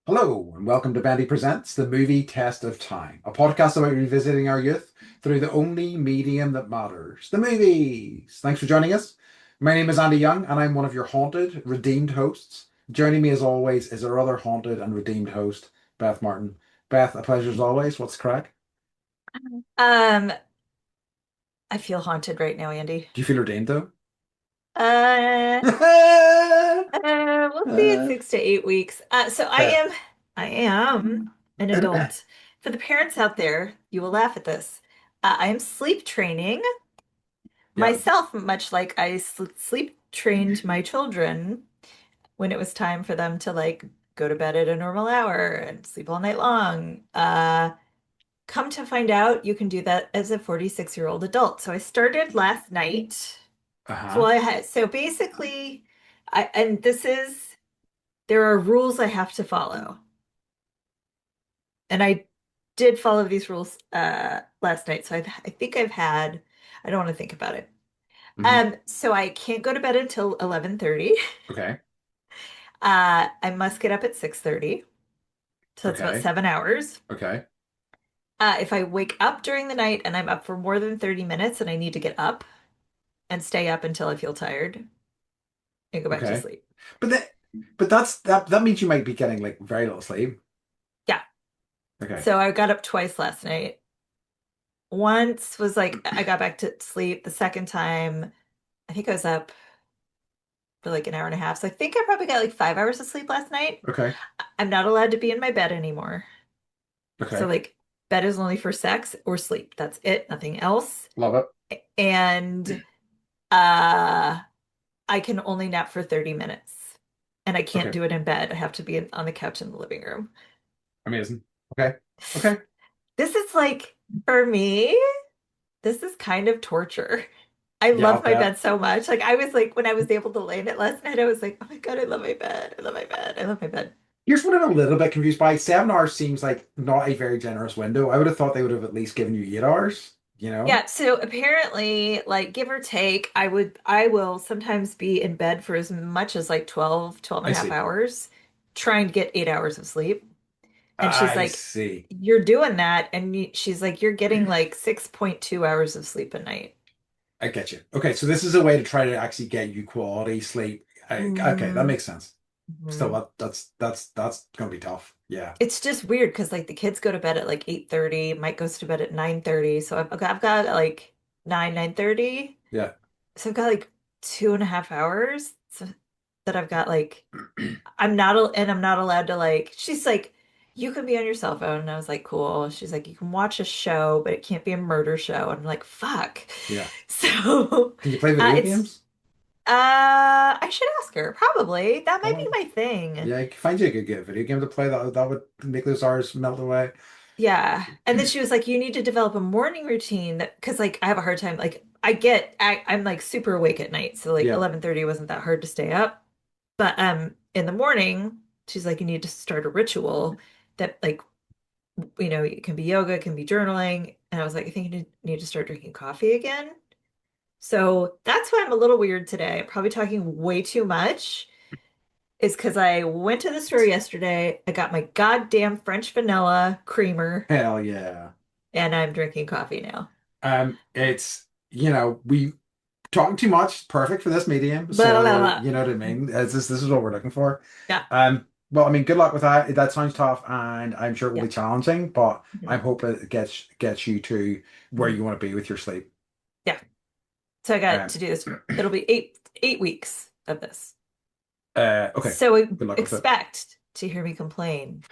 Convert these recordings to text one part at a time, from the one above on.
Hello, and welcome to Bendy Presents The Movie Test of Time, a podcast about revisiting our youth through the only medium that matters, the movies. Thanks for joining us. My name is Andy Young, and I'm one of your haunted, redeemed hosts. Joining me, as always, is our other haunted and redeemed host, Beth Martin. Beth, a pleasure as always. What's the crack? Um, I feel haunted right now, Andy. Do you feel redeemed, though? Uh, we'll see in Uh, 6 to 8 weeks. So okay. I am an adult. For the parents out there, you will laugh at this. I am sleep training Yeah. myself, much like I sleep trained my children when it was time for them to go to bed at a normal hour and sleep all night long. Come to find out, you can do that as a 46-year-old adult. So I started last night. So Uh-huh. I had so basically I and this is there are rules I have to follow. And I did follow these rules last night. So I think I don't want to think about it. Hmm. So I can't go to bed until 11:30. Okay. I must get up at 6:30. So that's about Okay. 7 hours. Okay. If I wake up during the night and I'm up for more than 30 minutes and I need to get up and stay up until I feel tired and go back to Okay. sleep. But that, but that means you might be getting like very little sleep. Yeah. Okay. So I got up twice last night. Once was like I got back to sleep. The second time, I think I was up for like an hour and a half. So I think I probably got like 5 hours of sleep last night. Okay. I'm not allowed to be in my bed anymore. So Okay. like bed is only for sex or sleep. That's it, nothing else. Love it. And uh I can only nap for 30 minutes. And I can't Okay. do it in bed. I have to be on the couch in the living room. Amazing. Okay. Okay. This is like for me, this is kind of torture. I Yeah, love I'll my bet. bed so much. Like I was like when I was able to lay in it last night, I was like, oh my God, I love my bed. I love my bed. I love my bed. Here's what I'm a little bit confused by. 7 hours seems like not a very generous window. I would have thought they would have at least given you 8 hours, you know? Yeah, so apparently, like give or take, I will sometimes be in bed for as much as like 12 I and a half see. hours, trying to get 8 hours of sleep. And she's I like, see. you're doing that. And she's like, you're getting like 6.2 hours of sleep a night. I get you. Okay, so this is a way to try to actually get you quality sleep. Okay, that Mm-hmm. makes sense. Still, that's gonna be tough. Yeah. It's just weird because like the kids go to bed at like 8:30. Mike goes to bed at 9:30. So I've got like 9:30. Yeah. So I've got like 2.5 hours that I've got like I'm not allowed to like she's like, you can be on your cell phone. And I was like, cool. She's like, you can watch a show, but it can't be a murder show. And I'm like, fuck. Yeah. So Can you play video it's games? I should ask her. Probably. That might be Well, my thing. yeah, find you a good video game to play that would make those hours melt away. Yeah. And then she was like, you need to develop a morning routine that because like I have a hard time like I'm like super awake at night. So like Yeah. 11:30 wasn't that hard to stay up. But in the morning, she's like, you need to start a ritual that like, it can be yoga, it can be journaling. And I was like, I think you need to start drinking coffee again. So that's why I'm a little weird today. I'm probably talking way too much. Is because I went to the store yesterday. I got my goddamn French vanilla creamer, Hell yeah. and I'm drinking coffee now. It's, we talking too much, perfect for this medium. Blah, blah, So, blah. you know what I mean? This is what we're looking for. Yeah, Well, I mean, good luck with that. That sounds tough, and I'm sure it will yeah. be challenging, but Mhm. I'm hoping it gets you to where Mhm. you want to be with your sleep. Yeah. So I got Um, to do this. It'll be eight weeks of this. okay. So Good luck with it. expect to hear me complain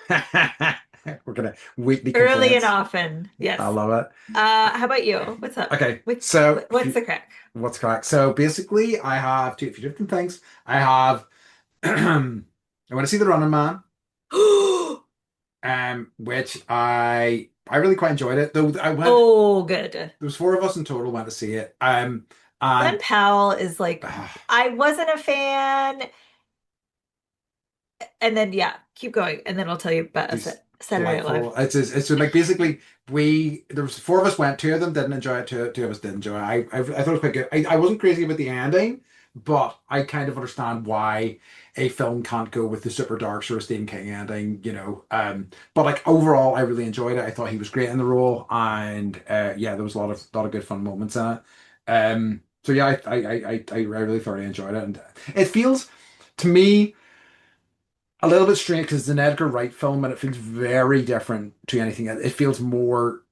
We're gonna weekly early and complaints. often. I Yes. love it. How about you? What's up? Okay, so What's the crack? what's correct? So basically, I have two a few different things. I have I want to see the Running Man, which I really quite enjoyed it. Though I went, Oh, good. there was four of us in total went to see it. Glenn And Powell is like, uh, I wasn't a fan. And then, yeah, keep going. And then I'll tell you about he's Saturday Night Live. delightful. It's just like basically there was four of us went. Two of them didn't enjoy it. Two of us did enjoy it. I thought it was quite good. I wasn't crazy about the ending, but I kind of understand why a film can't go with the super dark sort of Stephen King ending, you know. But like overall, I really enjoyed it. I thought he was great in the role, and yeah, there was a lot of good fun moments in it. So yeah, I really thoroughly enjoyed it, and it feels to me a little bit strange because it's an Edgar Wright film, and it feels very different to anything. It feels more.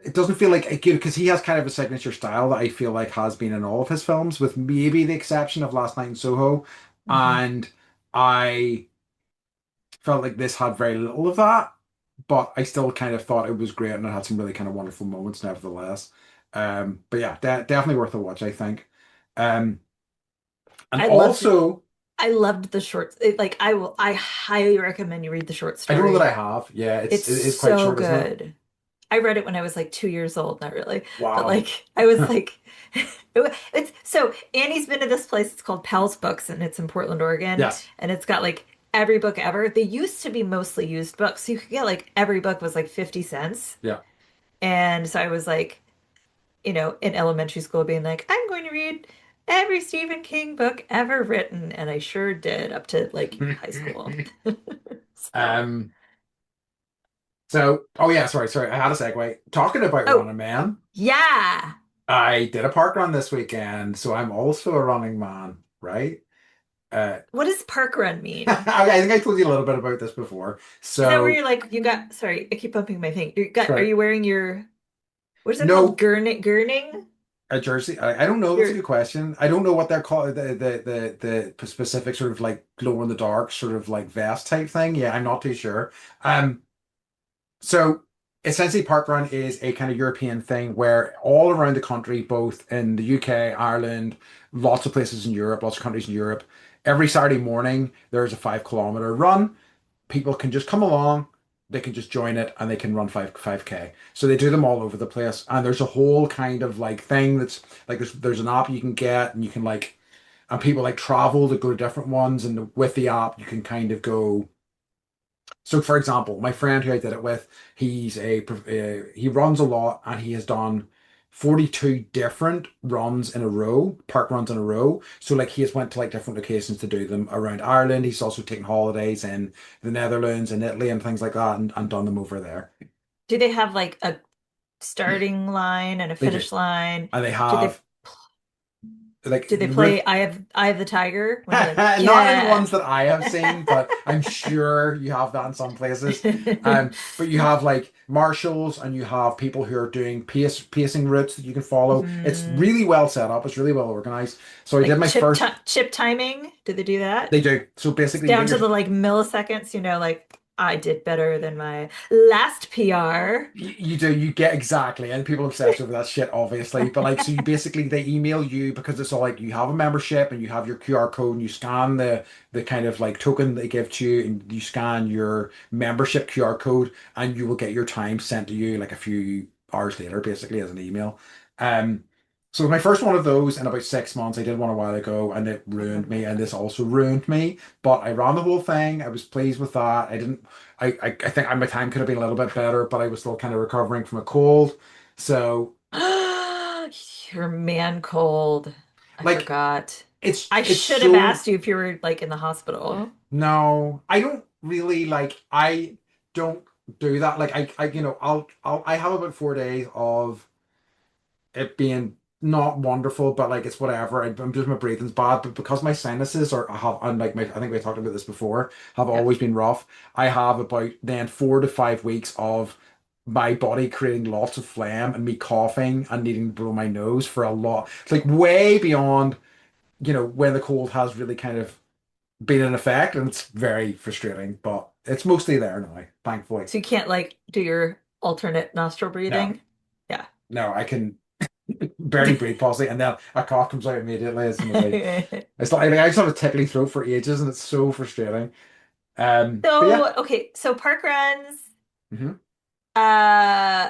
It doesn't feel like again because he has kind of a signature style that I feel like has been in all of his films, with maybe the exception of Last Night in Soho. Mhm. And I felt like this had very little of that, but I still kind of thought it was great and it had some really kind of wonderful moments nevertheless. But yeah, definitely worth a watch, I think. Um, and I loved also, I loved the short like I highly recommend you read the short I don't know that story. I have. Yeah, It's it is quite so short, isn't it? good. I read it when I was like 2 years old, not really, but Wow. like I was like, it's so Annie's been to this place. It's called Pal's Books, and it's in Portland, Oregon, Yes. and it's got like every book ever. They used to be mostly used books, so you could get like every book was like 50 cents, Yeah. and so I was like, in elementary school, being like, I'm going to read every Stephen King book ever written, and I sure did up to like high school. So, Um, oh yeah, sorry. I had a segue. Talking about oh running, man. yeah. I did a park run this weekend, so I'm also a running man, right? Uh, What does park run mean? I think I told you a little bit about this before. Is that where So, you're like you got sorry, I keep bumping my thing. Are sorry, you wearing your what is it called? no, Gurning? a jersey. I don't know. That's a Your good question. I don't know what they're called. The specific sort of like glow in the dark sort of like vest type thing. Yeah, I'm not too sure. Um, So essentially, parkrun is a kind of European thing where all around the country, both in the UK, Ireland, lots of places in Europe, lots of countries in Europe, every Saturday morning there's a 5 kilometer run. People can just come along, they can just join it, and they can run five k. So they do them all over the place, and there's a whole kind of like thing that's like there's an app you can get, and you can like and people like travel to go to different ones, and with the app you can kind of go. So, for example, my friend who I did it with, he runs a lot, and he has done 42 different runs in a row, park runs in a row. So, like, he has went to like different locations to do them around Ireland. He's also taken holidays in the Netherlands and Italy and things like that, and done them over there. do they have like a starting line and a They do, finish line? and they Do they have like do they play I have the Tiger when you're like, Not in the yeah. ones that I have seen, but I'm sure you have that in some places. But you have like marshals, and you have people who are doing pacing routes that you can follow. It's Hmm. really well set up. It's really well organized. So I did Like my first. chip timing? Do they do that? They do. So It's basically, you get down your to the like milliseconds, like I did better than my last PR. You do, you get exactly, and people obsessed over that shit, obviously. But like, so you basically they email you because it's all like you have a membership and you have your QR code and you scan the kind of like token they give to you, and you scan your membership QR code, and you will get your time sent to you like a few hours later, basically as an email. Um, so my first one of those in about 6 months. I did one a while ago, and it Oh ruined my me, and this God. also ruined me. But I ran the whole thing. I was pleased with that. I didn't. I think my time could have been a little bit better, but I was still kind of recovering from a cold. So You're man cold. I like forgot. it's I it's should have so asked you if you were like in the hospital. no, I don't really like I don't do that. Like I I have about 4 days of it being not wonderful, but like it's whatever. I'm just my breathing's bad, but because my sinuses are I have and like my I think we talked about this before, have Yeah. always been rough. I have about then 4 to 5 weeks of my body creating lots of phlegm and me coughing and needing to blow my nose for a lot. It's like way beyond, when the cold has really kind of been in effect, and it's very frustrating, but it's mostly there now, thankfully. So you can't like do your alternate nostril No, breathing? Yeah. no, I can barely breathe possibly, and then a cough comes out immediately as soon as I. It's like I just have a tickly throat for ages, and it's so frustrating. But yeah. So, okay, so park runs. Hmm. Uh,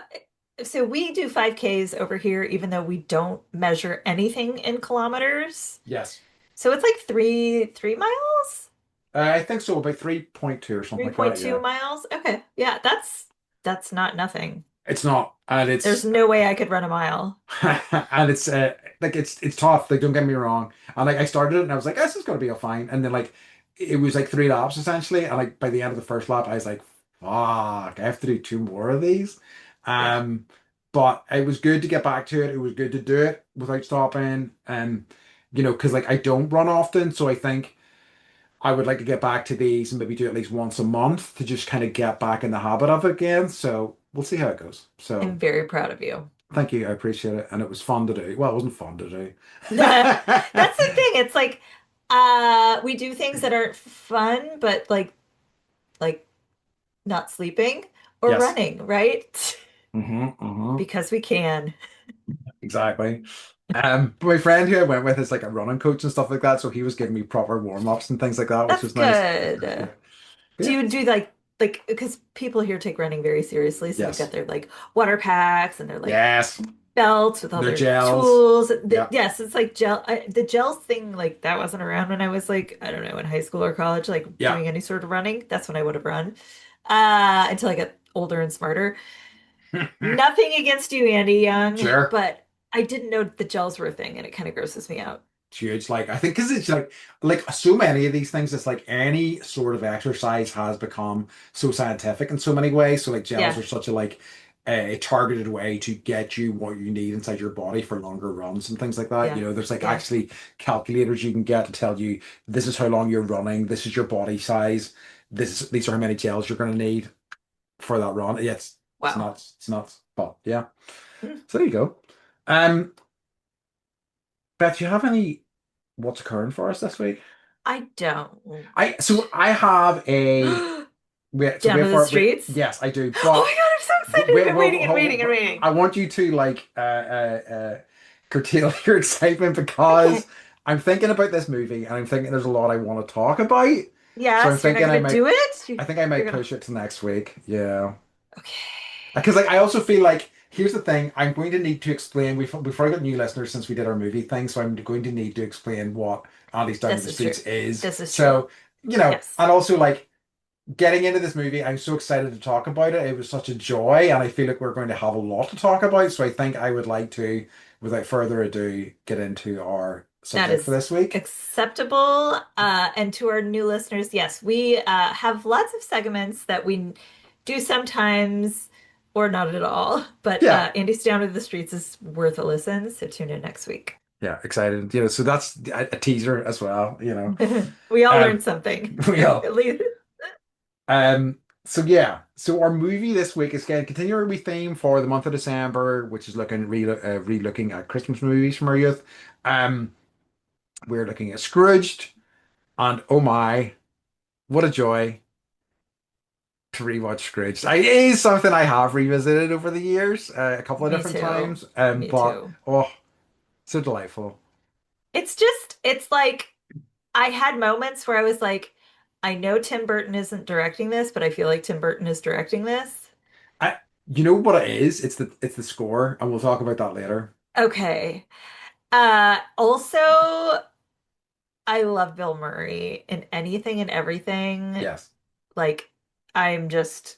so we do 5Ks over here, even though we don't measure anything in kilometers. Yes. So it's like three miles, I think so, about 3.2 or something like that. 3.2 Yeah. miles. Okay. Yeah, that's not nothing. It's not, and There's it's no way I could run a mile. and it's like it's tough. Like don't get me wrong. And like I started it and I was like, this is gonna be a fine. And then like it was like 3 laps essentially. And like by the end of the first lap, I was like, fuck, I have to do 2 more of these. Yeah. Um, but it was good to get back to it. It was good to do it without stopping. And because like I don't run often, so I think I would like to get back to these and maybe do at least once a month to just kind of get back in the habit of it again. So we'll see how it goes. So. I'm very proud of you. Thank you. I appreciate it. And it was fun to do. Well, it wasn't fun to do. That's the thing. It's like we do things that aren't fun, but like not sleeping or Yes. running, right? Hmm. Because we can. Exactly. My friend who I went with is like a running coach and stuff like that. So he was giving me proper warm-ups and things like that, which That's was nice. good. Yeah. But Do yeah. you do like because people here take running very seriously, so they've got Yes. their like water packs and their like Yes. belts with all Their their gels. tools. Yeah. Yes, it's like the gels thing like that wasn't around when I was like I don't know in high school or college like Yeah. doing any sort of running. That's when I would have run until I got older and smarter. Nothing against you, Andy Young, Sure. but I didn't know the gels were a thing, and it kind of grosses me out. It's huge. Like I think because it's like so many of these things, it's like any sort of exercise has become so scientific in so many ways. So like gels Yeah, are such a targeted way to get you what you need inside your body for longer runs and things like that. yeah, There's like yeah. actually calculators you can get to tell you this is how long you're running, this is your body size, these are how many gels you're going to need for that run. Yeah, it's Wow. nuts. It's nuts. But yeah. Hmm. So there you go. Um, Beth, do you have any what's occurring for us this week? I don't. I have a wait. So Down to wait the for it. Wait, streets. yes, I do. Oh But my God, I'm so excited. I've wait, been well, waiting and waiting and I waiting. want you to like curtail your excitement because Okay. I'm thinking about this movie and I'm thinking there's a lot I want to talk about. So I'm Yes, you're not thinking gonna do it? I think I You're might gonna. push it to next week. Yeah. Okay. Because like I also feel like here's the thing, I'm going to need to explain. We've probably got new listeners since we did our movie thing, so I'm going to need to explain what Andy's Down to This the is Streets true. is. This is true. So, Yes. and also like getting into this movie, I'm so excited to talk about it. It was such a joy, and I feel like we're going to have a lot to talk about. So I think I would like to, without further ado, get into our That subject for is this week. acceptable. And to our new listeners, yes, we have lots of segments that we do sometimes or not at all. But Yeah, Andy's Down to the Streets is worth a listen, so tune in next week. yeah, excited. So that's a teaser as well. We all Um, learned something. we all. At least So yeah, so our movie this week is going to continue our theme for the month of December, which is re-looking at Christmas movies from our youth. Um, we're looking at Scrooged, and oh my, what a joy to rewatch Scrooged. It is something I have revisited over the years, a couple of me different too. times. Me But too. oh, so delightful. It's like I had moments where I was like, I know Tim Burton isn't directing this, but I feel like Tim Burton is directing this. I, you know what it is? It's the score, and we'll talk about that later. Okay. Also, I love Bill Murray in anything and everything. Yes. Like, I'm just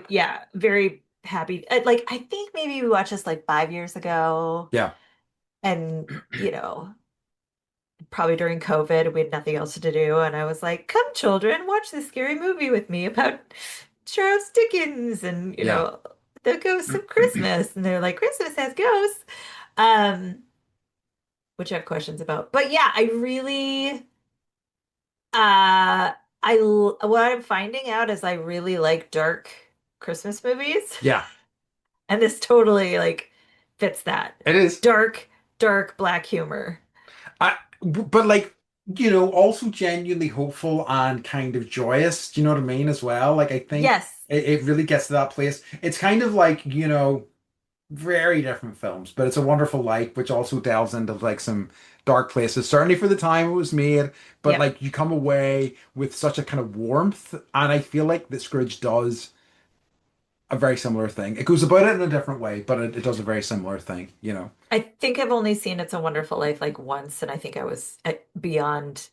yeah, very happy. Like, I think maybe we watched this like 5 years ago, Yeah. and probably during COVID, we had nothing else to do, and I was like, "Come, children, watch this scary movie with me about Charles Dickens and Yeah. the ghosts of Christmas." And they're like, "Christmas has ghosts," um, which I have questions about. But yeah, I really, what I'm finding out is I really like dark Christmas movies, Yeah. and this totally like fits that It is. dark, dark black humor. But like, also genuinely hopeful and kind of joyous. Do you know what I mean as well? Like, I think Yes. it really gets to that place. It's kind of like, very different films, but It's a Wonderful Life, which also delves into like some dark places, certainly for the time it was made. But Yep. like, you come away with such a kind of warmth, and I feel like that Scrooge does a very similar thing. It goes about it in a different way, but it does a very similar thing. I think I've only seen It's a Wonderful Life like once, and I think I was beyond,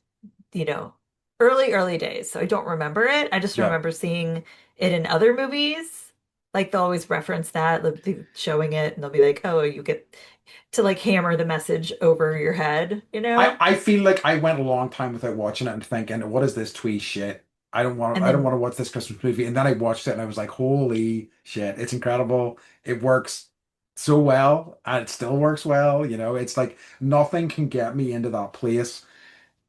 you know, early days. So I don't remember it. I just Yeah. remember seeing it in other movies, Like they'll always reference that, they'll be showing it, and they'll be like, "Oh, you get to like hammer the message over your head," you I, know? I feel like I went a long time without watching it and thinking, what is this twee shit? And I don't then want to watch this Christmas movie. And then I watched it and I was like, holy shit, it's incredible. It works so well and it still works well. You know, it's like nothing can get me into that place,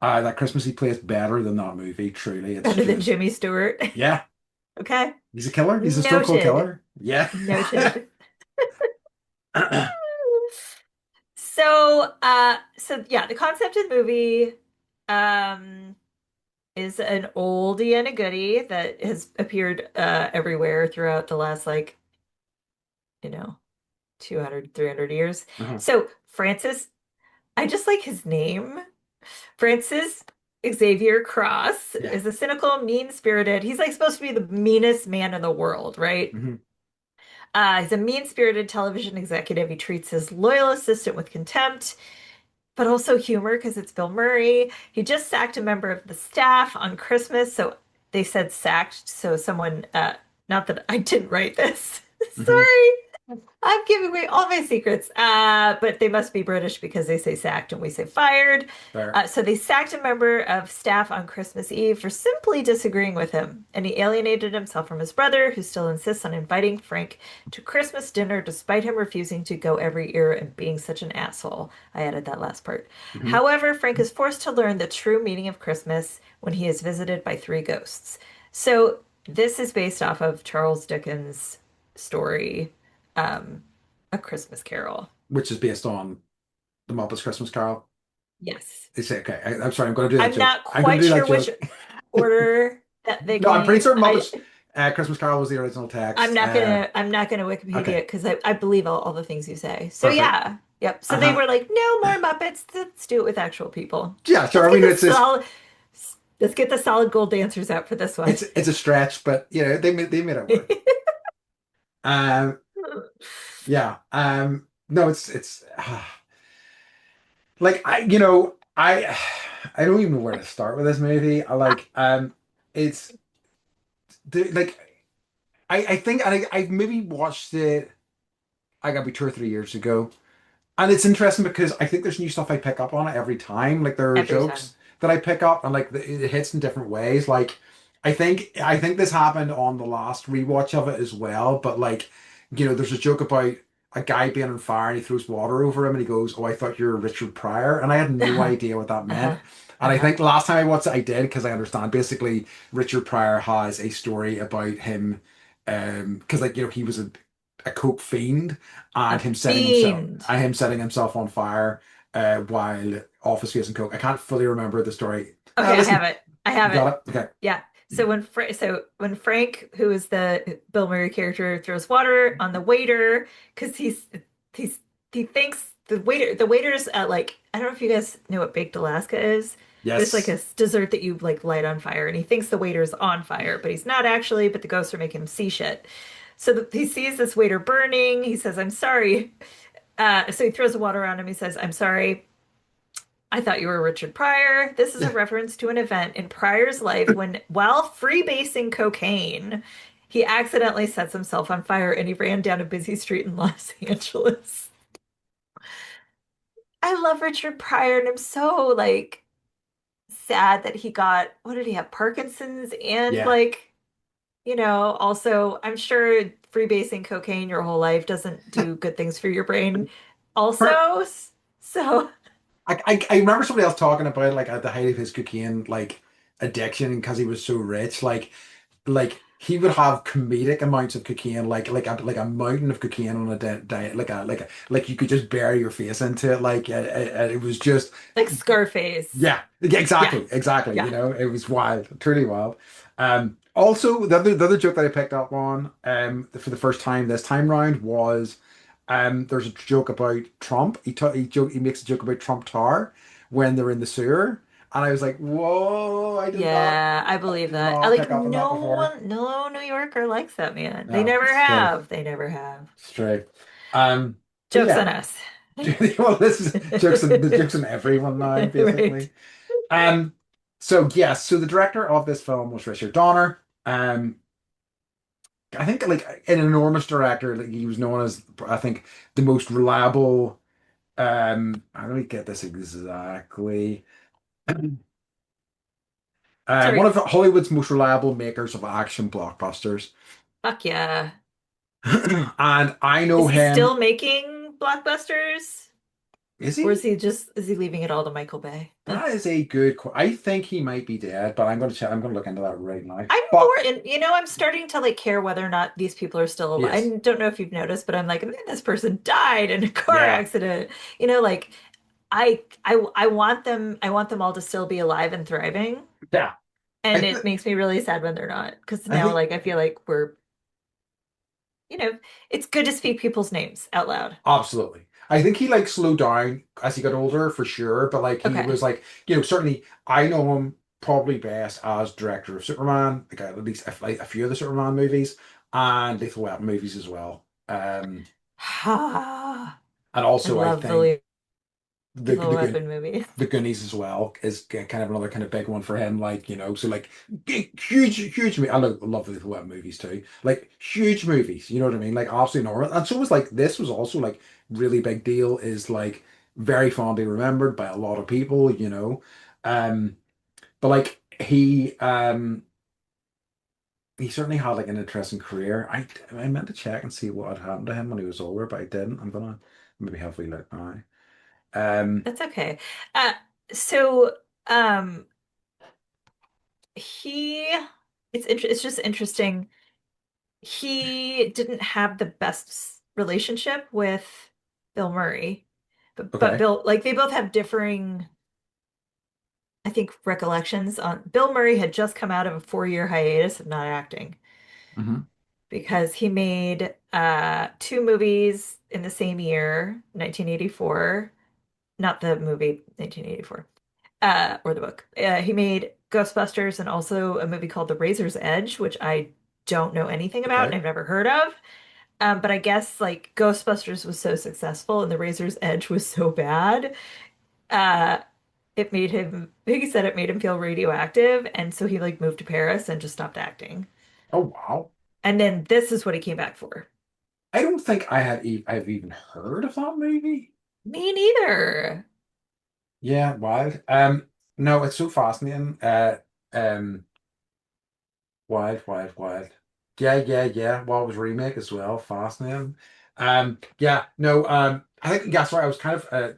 that Christmassy place better than that movie. Truly. It's better than just, Jimmy Stewart. yeah, Okay. he's a killer. He's a stone cold Noted. killer. Yeah. Noted. So yeah, the concept of the movie um is an oldie and a goodie that has appeared everywhere throughout the last like, you know, 200, 300 years. Uh-huh. So Francis, I just like his name. Francis Xavier Cross Yeah. is a cynical, mean-spirited. He's like supposed to be the meanest man in the world, right? Hmm. He's a mean-spirited television executive. He treats his loyal assistant with contempt, but also humor because it's Bill Murray. He just sacked a member of the staff on Christmas, so they said sacked. So someone, not that I didn't write this. Hmm. Sorry. I'm giving away all my secrets. But they must be British because they say sacked and we say fired. Fair. So they sacked a member of staff on Christmas Eve for simply disagreeing with him. And he alienated himself from his brother, who still insists on inviting Frank to Christmas dinner despite him refusing to go every year and being such an asshole. I added that last part. Hmm. However, Frank is forced to learn the true meaning of Christmas when he is visited by three ghosts. So this is based off of Charles Dickens' story, um, A Christmas Carol. Which is based on the Muppets Christmas Carol. Yes. They say, okay, I'm sorry, I'm going to do that I'm joke. not I'm going to quite do that sure which joke. order that they No, I'm pretty came. certain Muppets Christmas Carol was the original text. I'm not gonna Wikipedia Okay, it because I believe all the things you say. So perfect. yeah. Yep. So they Uh-huh. were like, no more Muppets. Let's do it with actual people. Yeah, sure. Let's I get mean, the solid let's get the solid gold dancers out for this one. it's a stretch, but you know, they made it work. Um, yeah. No, it's like I don't even know where to start with this movie. It's like I think I maybe watched it. I gotta be 2 or 3 years ago. And it's interesting because I think there's new stuff I pick up on it every time. Like there are Every time. jokes that I pick up and like it hits in different ways. Like I think this happened on the last rewatch of it as well. But like, there's a joke about a guy being on fire and he throws water over him and he goes, "Oh, I thought you were Richard Pryor," and I had no Uh-huh. idea what that meant. Uh-huh. And I Uh-huh. think last time I watched it, I did because I understand. Basically, Richard Pryor has a story about him, because like he was a coke fiend A and fiend. him setting himself on fire while Office Space and Coke. I can't fully remember the story. Okay, I have Listen, it. I you have it. got it? Okay. Yeah. So when Frank, who is the Bill Murray character, throws water on the waiter because he's he thinks the waiter's at like, I don't know if you guys know what baked Alaska is, but it's like a Yes. dessert that you like light on fire, and he thinks the waiter's on fire, but he's not actually. But the ghosts are making him see shit. So he sees this waiter burning. He says, "I'm sorry." So he throws the water around him. He says, "I'm sorry. I thought you were Richard Pryor." This is a Yeah. reference to an event in Pryor's life when, while freebasing cocaine, he accidentally sets himself on fire and he ran down a busy street in Los Angeles. I love Richard Pryor and I'm so like sad that he got, what did he have, Parkinson's and Yeah. like, also I'm sure freebasing cocaine your whole life doesn't do good things for your brain Per- also. So I remember somebody else talking about like at the height of his cocaine like addiction because he was so rich. Like he would have comedic amounts of cocaine, like a mountain of cocaine on a diet, like you could just bury your face into it. Like it was just, like Scarface. yeah, Yeah. exactly. Yeah. It was wild, truly wild. Also the other joke that I picked up on for the first time this time round was there's a joke about Trump. He makes a joke about Trump Tower when they're in the sewer, and I was like, whoa, Yeah, I I believe did that. I not like pick up on that no before. one, no New Yorker likes that man. They No, never it's true. have. They never have. It's true. Um, but Joke's yeah, on us. well, this is jokes on everyone now, Right. basically. Um, so yes, so the director of this film was Richard Donner. I think like an enormous director. Like he was known as, I think, the most reliable. How do we get this exactly? One Sorry. of Hollywood's most reliable makers of action blockbusters. Fuck yeah. And I know Is he him. still making blockbusters? Is Or is he? he just is he leaving it all to Michael Bay? That is a good. I think he might be dead, but I'm going to check. I'm going to look into that right now. I'm But more in, I'm starting to like care whether or not these people are still alive. I yes, don't know if you've noticed, but I'm like, man, this person died in a car yeah, accident. Like I I want them all to still be alive and thriving. yeah. I And th it makes me really sad when they're not. Because I now think like I feel like you know, it's good to speak people's names out loud. absolutely. I think he like slowed down as he got older for sure, but like he Okay. was like, certainly I know him probably best as director of Superman, like at least like a few of the Superman movies and Lethal Weapon movies as well. Ha. And I also I love think the Lethal the Weapon movie. the Goonies as well is kind of another kind of big one for him. Like, so like huge. I love the Lethal Weapon movies too. Like huge movies, you know what I mean? Like absolutely normal. And so was like this was also like really big deal. Is like very fondly remembered by a lot of people. Um, but like he certainly had like an interesting career. I meant to check and see what had happened to him when he was older, but I didn't. I'm gonna maybe have a wee look now. Um, That's okay. Uh, so um he it's just interesting. He didn't have the best relationship with Bill Murray. But okay. Bill like they both have differing I think recollections on Bill Murray had just come out of a 4-year hiatus of not acting Hmm. because he made two movies in the same year, 1984, not the movie 1984. Or the book. He made Ghostbusters and also a movie called The Razor's Edge, which I don't know anything about and Okay. I've never heard of. But I guess like Ghostbusters was so successful and The Razor's Edge was so bad, uh, he said it made him feel radioactive. And so he like moved to Paris and just stopped acting. Oh wow. And then this is what he came back for. I don't think I've even heard of that movie. Me neither. Yeah, Wild. No, it's so fascinating. Um, Wild. Yeah. Wild was remake as well. Fascinating. Yeah, no. I think that's right. I was kind of.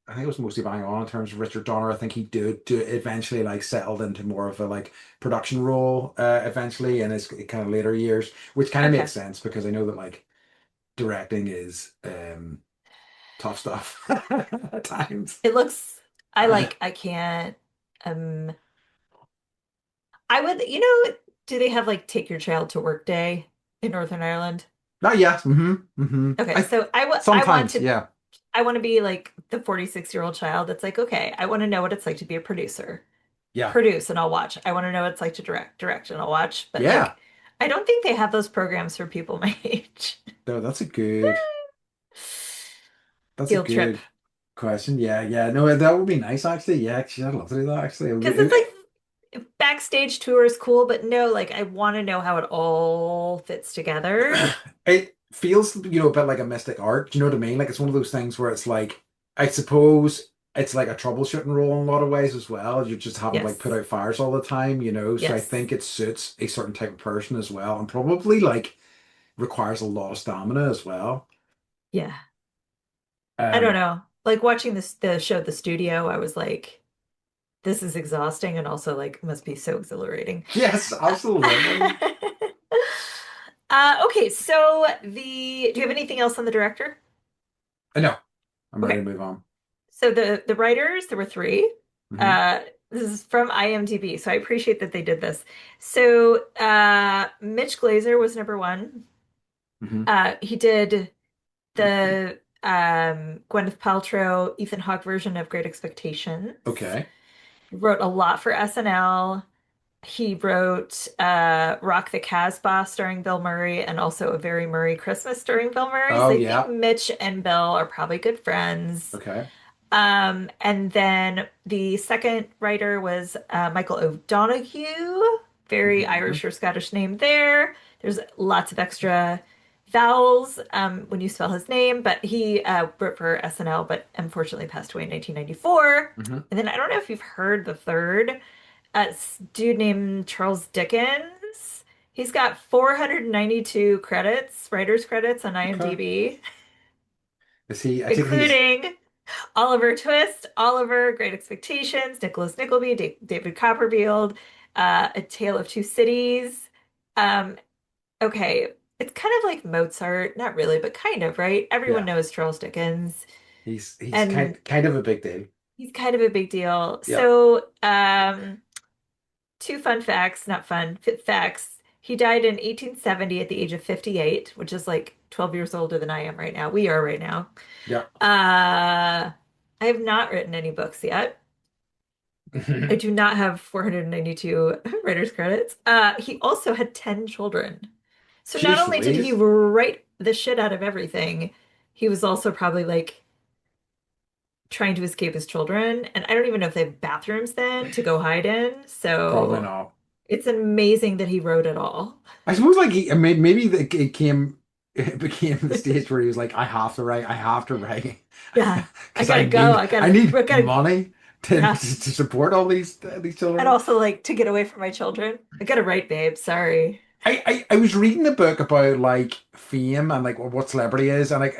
I think it was mostly bang on in terms of Richard Donner. I think he did do eventually like settled into more of a like production role eventually in his kind of later years, which kind of makes Okay. sense because I know that like directing is tough stuff at times. It looks, Uh, I can't, um, I would, do they have like take your child to work day in Northern Ireland? Not yet. Okay, so Sometimes, yeah, I want to be like the 46-year-old child that's like, okay, I want to know what it's like to be a producer. yeah, Produce and I'll watch. I want to know what it's like to direct and I'll watch. But yeah. like, I don't think they have those programs for people my age. No, that's a Field trip. good question. Yeah. No, that would be nice actually. Yeah, actually, I'd love to do that actually. Because it's like backstage tour is cool, but no, like I want to know how it all fits together. It feels, a bit like a mystic art. Do you know what I mean? Like it's one of those things where it's like, I suppose it's like a troubleshooting role in a lot of ways as well. You just haven't like put Yes. out fires all the time. So I Yes. think it suits a certain type of person as well, and probably like requires a lot of stamina as well. Yeah. I don't Um, know. Like watching the show The Studio, I was like, this is exhausting and also like must be so exhilarating. yes, absolutely. Okay, so do you have anything else on the director? I know. I'm ready Okay. to move on. So the writers, there were three. Hmm. Uh, this is from IMDb, so I appreciate that they did this. So Mitch Glazer was number one. Hmm. He did the Gwyneth Paltrow, Ethan Hawke version of Great Expectations. Okay. He wrote a lot for SNL. He wrote Rock the Casbah starring Bill Murray and also A Very Murray Christmas starring Bill Murray. So Oh I think yeah. Mitch and Bill are probably good friends. Okay. And then the second writer was Michael O'Donoghue very Mhm. Irish or Scottish name there. There's lots of extra vowels when you spell his name, but he wrote for SNL, but unfortunately passed away in 1994. Mhm. And then I don't know if you've heard the third, dude named Charles Dickens. He's got 492 credits, writer's credits on Okay. IMDb, Is he? I take it he's. including Oliver Twist, Oliver, Great Expectations, Nicholas Nickleby, David Copperfield, A Tale of Two Cities. Um, okay, it's kind of like Mozart, not really, but kind of, right? Everyone Yeah. knows Charles Dickens, He's and kind of a big deal. he's kind of a big deal. Yeah. So, two fun facts, not fun, facts. He died in 1870 at the age of 58, which is like 12 years older than I am right now. We are right now. Yeah. I have not written any books yet. I do not have 492 writer's credits. He also had 10 children. So not Jeez only did he Louise. write the shit out of everything, he was also probably like trying to escape his children. And I don't even know if they have bathrooms then to go hide in. Probably So not. it's amazing that he wrote it all. I suppose like he maybe it came it became the stage where he was like, I have to write, Yeah, I because gotta go. I need I gotta, money yeah. to support all these And children. also like to get away from my children. I gotta write, babe. Sorry. I was reading a book about like fame and like what celebrity is, and like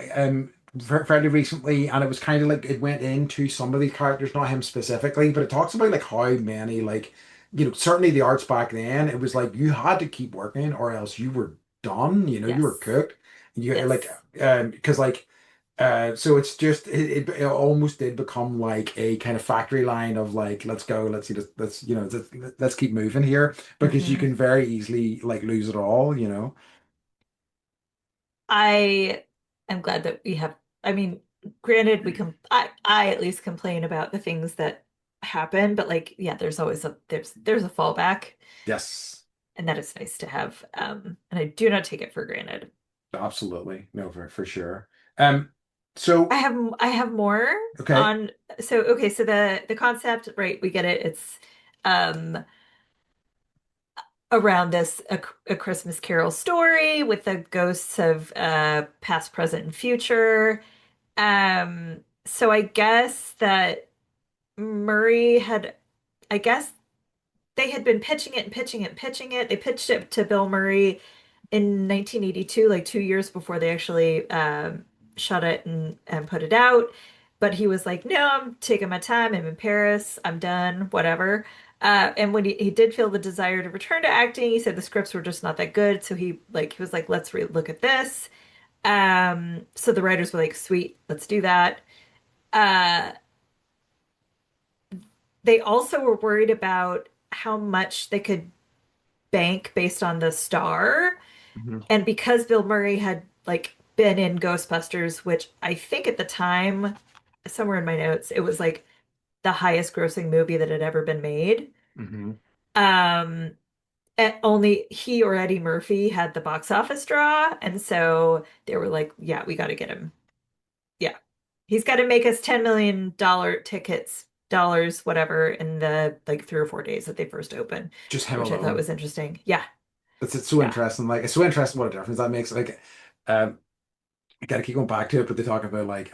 fairly recently, and it was kind of like it went into some of these characters, not him specifically, but it talks about like how many like certainly the arts back then, it was like you had to keep working or else you were done, you were Yes. cooked. You like Yes. because like so it's just it almost did become like a kind of factory line of like let's go, let's see, let's let's keep moving here because you Hmm. can very easily like lose it all. I am glad that we have, I mean, granted, I at least complain about the things that happen, but like, yeah, there's always there's a fallback, Yes, and that is nice to have. And I do not take it for granted. absolutely. No, for sure. Um, so I have more okay. on, so okay, so the concept, right, we get it. It's um around this a Christmas Carol story with the ghosts of past, present, and future. So I guess that Murray had, I guess they had been pitching it and pitching it and pitching it. They pitched it to Bill Murray in 1982, like 2 years before they actually shot it and put it out. But he was like, no, I'm taking my time. I'm in Paris. I'm done, whatever. And when he did feel the desire to return to acting, he said the scripts were just not that good. So he was like, let's re look at this. So the writers were like, sweet, let's do that. Uh, they also were worried about how much they could bank based on the star. Mhm. And because Bill Murray had like been in Ghostbusters, which I think at the time, somewhere in my notes, it was like the highest grossing movie that had ever been made. Mhm. Um, and only he or Eddie Murphy had the box office draw, and so they were like, "Yeah, we got to get him. Yeah, he's got to make us $10 million tickets, dollars, whatever, in the like 3 or 4 days that they first open," Just him which I thought alone. was interesting. Yeah, It's so yeah. interesting. Like it's so interesting what a difference that makes. Like, um, I gotta keep going back to it, but they talk about like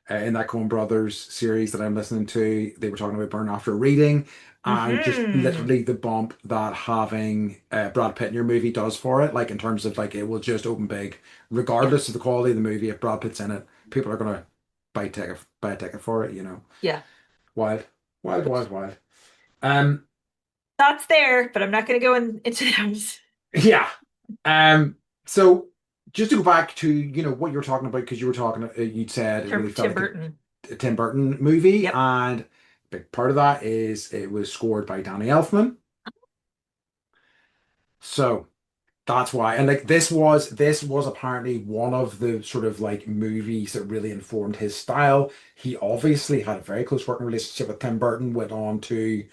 in that Coen Brothers series that I'm listening to, they were talking about Burn After Reading and just Hmm. literally the bump that having Brad Pitt in your movie does for it. Like in terms of like it will just open big, Yeah, regardless of the quality of the movie. If Brad Pitt's in it, people are gonna buy a ticket for it. yeah. Wild, wild, wild, wild. Um, Thoughts there, but I'm not going to go into them. yeah. So just to go back to what you were talking about because you were talking, you'd said it really felt Tim like Burton. a Tim Burton movie, Yep. and a big part of that is it was scored by Danny Elfman. So that's why, and like this was apparently one of the sort of like movies that really informed his style. He obviously had a very close working relationship with Tim Burton, went on to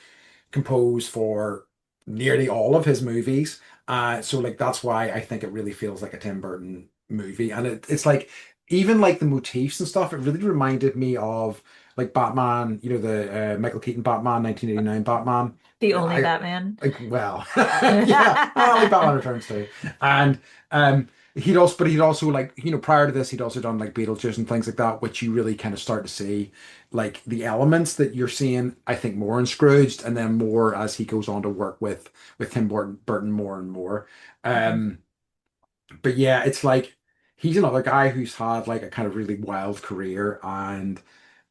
compose for nearly all of his movies. So like that's why I think it really feels like a Tim Burton movie. And it's like even like the motifs and stuff, it really reminded me of like Batman, the Michael Keaton Batman, 1989 Batman. The only I Batman. like, well, yeah, I like Batman Returns too. And he'd also like, prior to this, he'd also done like Beetlejuice and things like that, which you really kind of start to see like the elements that you're seeing, I think, more in Scrooged, and then more as he goes on to work with Tim Burton more and more. Mhm. Um, but yeah, it's like he's another guy who's had like a kind of really wild career, and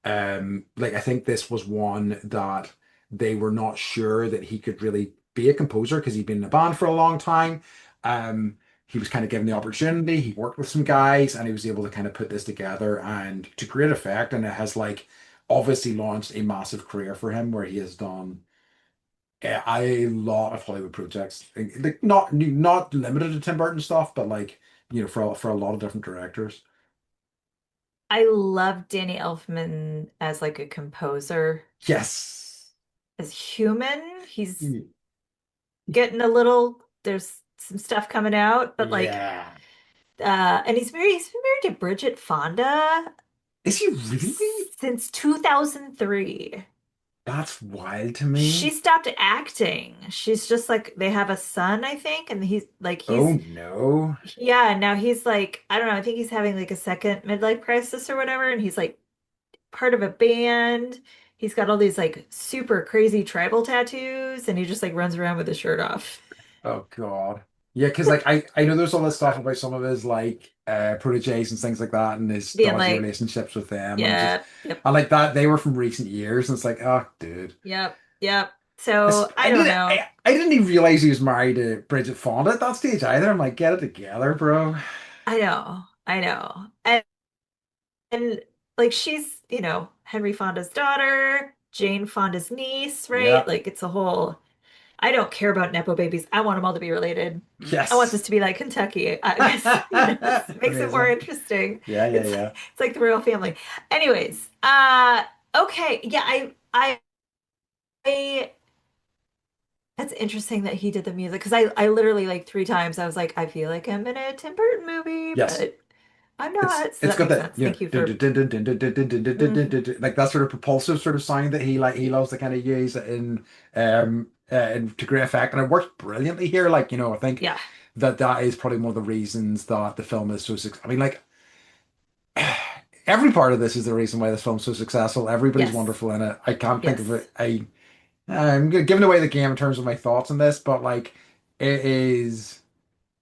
like I think this was one that they were not sure that he could really be a composer because he'd been in a band for a long time. He was kind of given the opportunity. He worked with some guys, and he was able to kind of put this together and to great effect. And it has like obviously launched a massive career for him, where he has done a lot of Hollywood projects, like not limited to Tim Burton stuff, but like for a lot of different directors. I love Danny Elfman as like a composer. Yes. As human, he's getting a little, there's some stuff coming out, but like Yeah. and he's been married to Bridget Fonda Is he really? since 2003. That's wild to She me. stopped acting. She's just like they have a son, I think, and Oh no. yeah, and now he's like I don't know, I think he's having like a second midlife crisis or whatever, and he's like part of a band. He's got all these like super crazy tribal tattoos, and he just like runs around with his shirt off. Oh God. Yeah, because like I know there's all this stuff about some of his like proteges and things like that, and his Being dodgy like, relationships with them, and just yeah, yep, and like that they were from recent years, and it's like, oh dude. yep, yep. So I don't know. I didn't even realize he was married to Bridget Fonda at that stage either. I'm like, get it together, bro. I know, I know. And like she's, Henry Fonda's daughter, Jane Fonda's niece, right? Yeah. Like it's a whole I don't care about Nepo babies. I want them all to be related. I want Yes. this to be like Kentucky. I guess, it makes it more Amazing. interesting. Yeah, yeah, yeah. It's like the royal family. Anyways, okay. Yeah, I that's interesting that he did the music because I literally like three times I was like, I feel like I'm in a Tim Burton movie, Yes. but I'm not. So It's that got makes that, sense. Thank you dun, for dun, dun, dun, dun, dun, dun, dun, dun, dun, dun, dun, Mhm. dun, dun, like that sort of propulsive sort of sound that he loves to kind of use in to great effect. And it works brilliantly here. Like, I think Yeah. that is probably one of the reasons that the film is so I mean, like every part of this is the reason why this film's so successful. Everybody's Yes. wonderful in it. I can't think of Yes. it. I'm giving away the game in terms of my thoughts on this, but like it is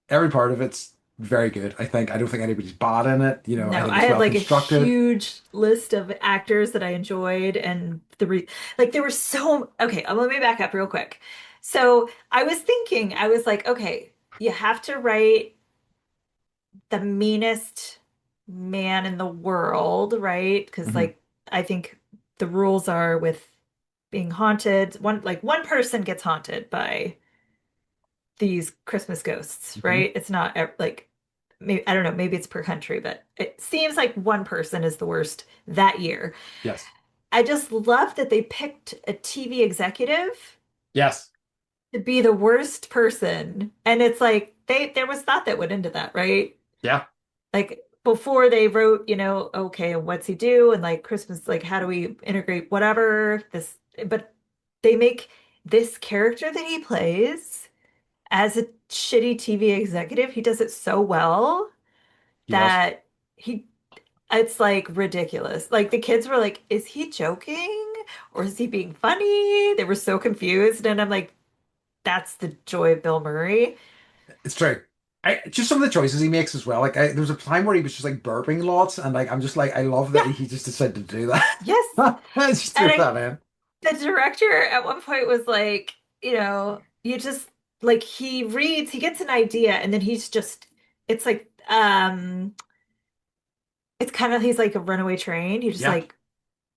every part of it's very good. I don't think anybody's bad in it. I No, think I it's had well like a constructed. huge list of actors that I enjoyed, and like there were so okay. Let me back up real quick. So I was thinking, I was like, okay, you have to write the meanest man in the world, right? Because Hmm. like I think the rules are with being haunted. One person gets haunted by these Christmas ghosts, Hmm. right? It's not like maybe I don't know, maybe it's per country, but it seems like one person is the worst that year. Yes. I just love that they picked a TV executive Yes. to be the worst person. And it's like there was thought that went into that, right? Yeah. Like before they wrote, okay, what's he do? And like Christmas, like how do we integrate whatever this, but they make this character that he plays as a shitty TV executive, he does it so well He does. that he it's like ridiculous. Like the kids were like, is he joking or is he being funny? They were so confused. And I'm like, that's the joy of Bill Murray. It's true. I just some of the choices he makes as well. Like there was a time where he was just like burping lots, and like I'm just like I love that Yeah, he just decided to do that. yes. I just And threw that in. the director at one point was like, you just like he gets an idea and then it's like it's kind of he's like a runaway train. He just Yeah. like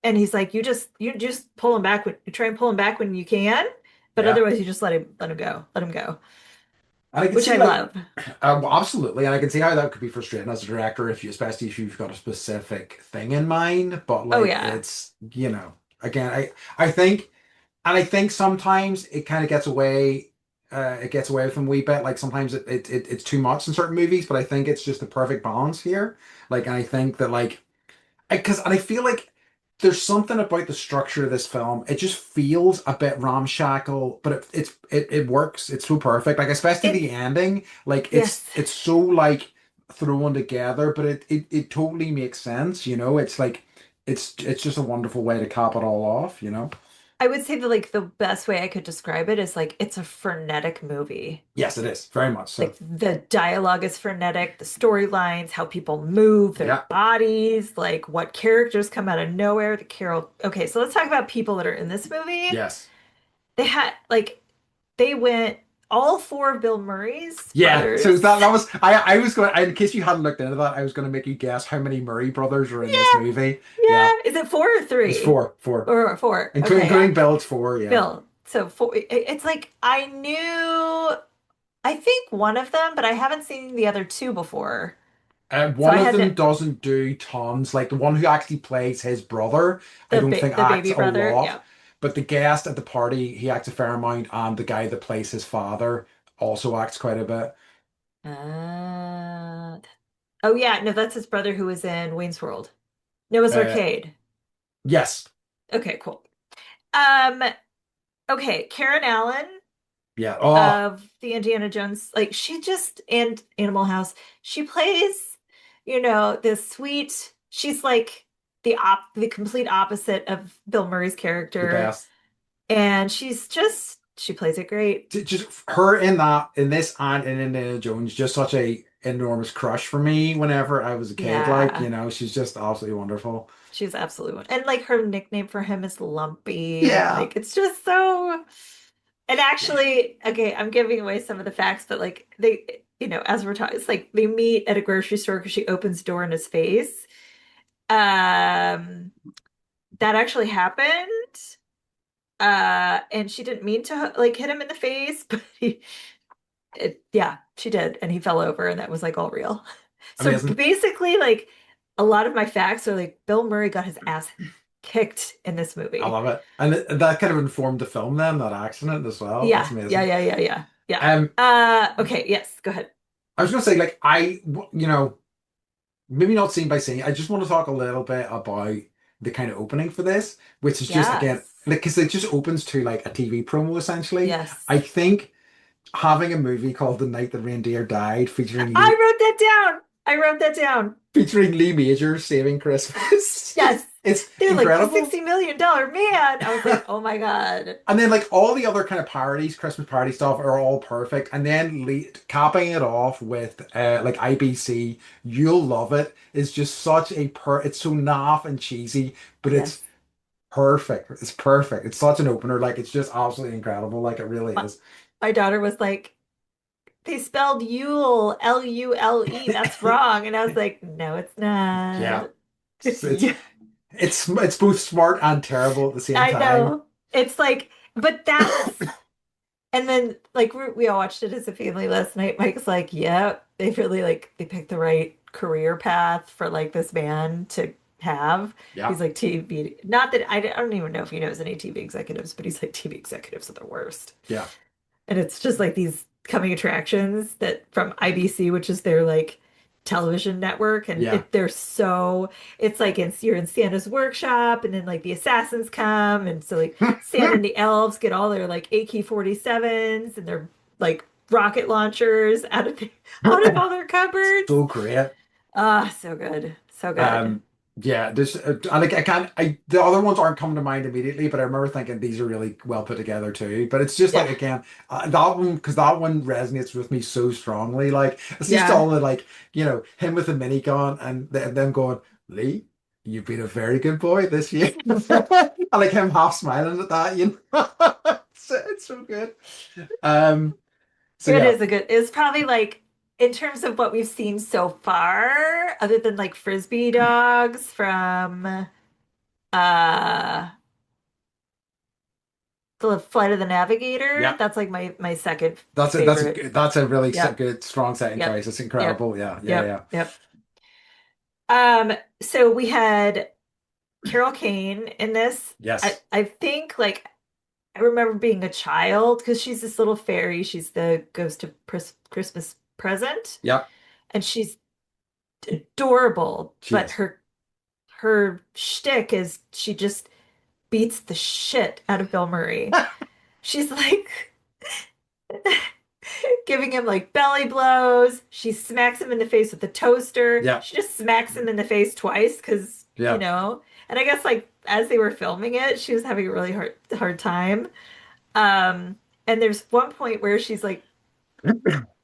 and he's like, you just pull him back when you try and pull him back when you can, but Yeah. otherwise you just let him go, And I can which I see like love. absolutely, and I can see how that could be frustrating as a director if you, especially if you've got a specific thing in mind. But Oh like yeah. it's again, I think, and I think sometimes it kind of gets away. it gets away with them a wee bit. Like sometimes it's too much in certain movies, but I think it's just the perfect balance here. Like, and I think that like and I feel like there's something about the structure of this film. It just feels a bit ramshackle, but it works. It's so perfect. Like especially It the ending. Like yes. it's so like thrown together, but it totally makes sense. You know, it's like it's just a wonderful way to cap it all off. You know. I would say that like the best way I could describe it is like it's a frenetic movie. Yes, it is very much so. Like the dialogue is frenetic, the storylines, how people move, their Yeah. bodies, like what characters come out of nowhere. The Carol. Okay, so let's talk about people that are in this movie. Yes. They had like they went all four of Bill Murray's Yeah, so brothers. that was I was going in case you hadn't looked into that, I was going to make you guess how many Murray brothers are in this Yeah, movie. yeah. Yeah, Is it four or it's three? four, Or four. including Okay, yeah. including Bill, it's four. Yeah, Bill. So four. It's like I knew I think one of them, but I haven't seen the other two before. So one I of had them to doesn't do tons. Like the one who actually plays his brother, I don't think the acts baby a brother. lot, Yeah. but the guest at the party he acts a fair amount, and the guy that plays his father also acts quite a bit. Uh, oh yeah, no, that's his brother who was in Wayne's World. Noah's Uh, Arcade. yes, Okay, cool. Um, okay, Karen Allen yeah. Oh, of the Indiana Jones, like she just and Animal House, she plays, this sweet, she's like the complete opposite of Bill Murray's the character. best. And she plays it great. Just her in that in this and in Indiana Jones, just such a enormous crush for me whenever I was a kid. Like, Yeah. you know, she's just absolutely wonderful. She's absolutely one. And like her nickname for him is Lumpy. And Yeah. like it's just so and actually, okay, I'm giving away some of the facts, but like as we're talking, it's like they meet at a grocery store because she opens the door in his face. Um, that actually happened. And she didn't mean to like hit him in the face, but yeah, she did, and he fell over, and that was like all real. So Amazing. basically, like a lot of my facts are like Bill Murray got his ass kicked in this I movie. love it. And that kind of informed the film then, that accident as well. That's Yeah, yeah, amazing. yeah, yeah, yeah, yeah. Um, Okay, yes, go ahead. I was gonna say, like, you know, maybe not scene by scene. I just want to talk a little bit about the kind of opening for this, which is just again, Yes, like, because it just opens to like a TV promo essentially. yes. I think having a movie called The Night the Reindeer Died I wrote that down. I wrote that down. featuring Lee Majors saving Christmas. Yes. It's They're like the incredible. $60 million man. I was like, oh my God. And then like all the other kind of parodies, Christmas party stuff are all perfect. And then capping it off with like IBC, You'll Love It is just such a it's so naff and cheesy, but it's Yes. perfect. It's perfect. It's such an opener. Like it's just absolutely incredible. Like it really My, is. my daughter was like, they spelled Yule, Lule. That's wrong. And I was like, no, it's Yeah. not. It's It's yeah. it's both smart and terrible at the same I time. know. It's like, but that's, and then like we all watched it as a family last night. Mike's like, yeah, they really like, they picked the right career path for like this man to have. Yeah. He's like TV, not that I don't even know if he knows any TV executives, but he's like TV executives are the worst. Yeah. And it's just like these coming attractions that from IBC, which is their like television network, and Yeah. they're so it's like you're in Santa's workshop, and then like the assassins come, and so like Santa and the elves get all their like AK-47s and their like rocket launchers out of all their cupboards. So great. Ah, so good, so good. Um, yeah, this I like I can't I the other ones aren't coming to mind immediately, but I remember thinking these are really well put together too. But it's just like Yeah, again, that one because that one resonates with me so strongly. Like it's just yeah. all the like him with the minigun and them going, Lee, you've been a very good boy this year. I like him half smiling at that. It's so good. Um, so It yeah, is a good, it's probably like, in terms of what we've seen so far, other than like Frisbee dogs from uh the Flight of the Navigator, yeah. that's like my second That's it. favorite. That's a really Yep, good, strong second yep, choice. It's yep, incredible. Yeah, yeah, yep, yeah. yep. So we had Carol Kane in this. I Yes. I think like I remember being a child because she's this little fairy. She's the ghost of Christmas present, Yep, and she's adorable. she But is. her shtick is she just beats the shit out of Bill Murray. She's like giving him like belly blows. She smacks him in the face with the toaster. Yeah, She just smacks him in the face twice because, yeah. and I guess like as they were filming it, she was having a really hard time. Um, and there's one point where she's like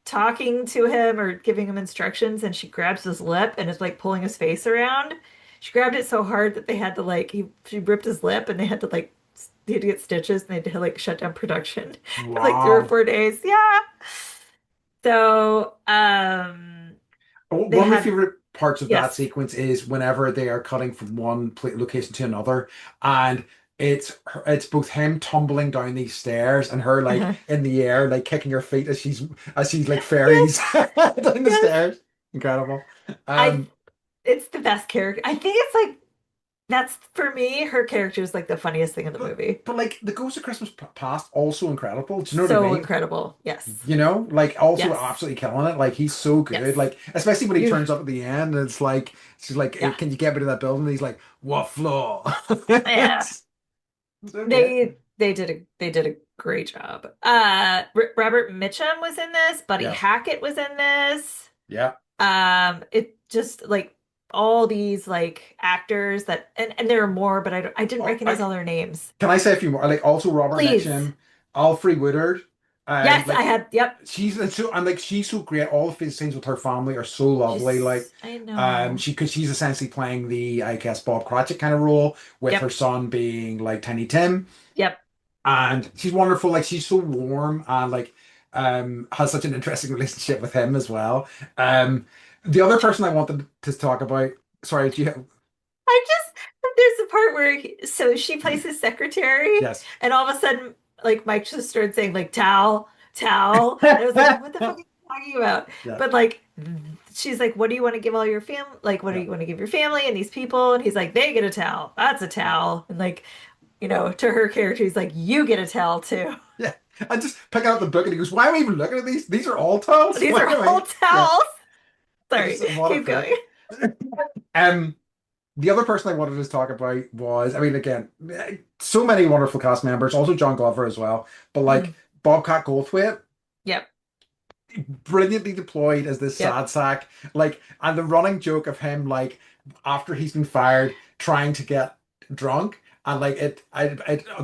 talking to him or giving him instructions and she grabs his lip and is like pulling his face around. She grabbed it so hard that they had to like she ripped his lip and they had to like they had to get stitches and they had to like shut down production for like 3 or Wow. 4 days. Yeah. So, they One of my had, favorite parts of that yes. sequence is whenever they are cutting from one location to another, and it's both him tumbling down these stairs and her like Uh-huh. in the air, like kicking her feet as she's like fairies Yes, down the yes. stairs. Incredible. I, Um, it's the best character. I think it's like, that's for me, her character is like the funniest thing in the movie. but like the Ghost of Christmas Past also incredible. Do you know what I So mean? incredible. Yes. You know, like also Yes. absolutely killing it. Like he's so good. Yes. Like especially when he You, turns up at the end, and it's like she's like, yeah. "Can you get me to that building?" And he's like, "What floor?" Yeah. It's so good. They did a great job. Robert Mitchum was in this. Buddy Yes. Hackett was in this. Yeah. It just like all these like actors that and there are more, but I didn't Oh, recognize all their names. can I say a few more? Like also Robert Please. Mitchum, Alfre Woodard. Yes, I Like had. Yep. she's so great. All of his scenes with her family are so lovely. Like I know. she's essentially playing the I guess Bob Cratchit kind of role with her Yep. son being like Tiny Tim. Yep. And she's wonderful. Like she's so warm and like has such an interesting relationship with him as well. Um, the other person I wanted to talk about. Sorry, do you have? I just there's a part where so she plays his secretary, Yes. and all of a sudden, like Mike just started saying like towel, towel, and I was like, what the fuck are you talking about? Yeah, But like, she's like, what do you want to give all your fam? Like, what do yeah, you want to give your family and these people? And he's like, they get a towel. That's a towel. And like, to her character, he's like, you get a towel too. yeah. I just pick out the book and he goes, "Why am I even looking at these? These are all towels. These Why are am all I?" Yeah, towels. I just Sorry, what a keep prick. going. Um, the other person I wanted to talk about was, I mean, again, so many wonderful cast members, also John Glover as well, but like Mhm. Bobcat Goldthwait. Yep. Brilliantly deployed as this Yep. sad sack. Like, and the running joke of him, like, after he's been fired, trying to get drunk and like it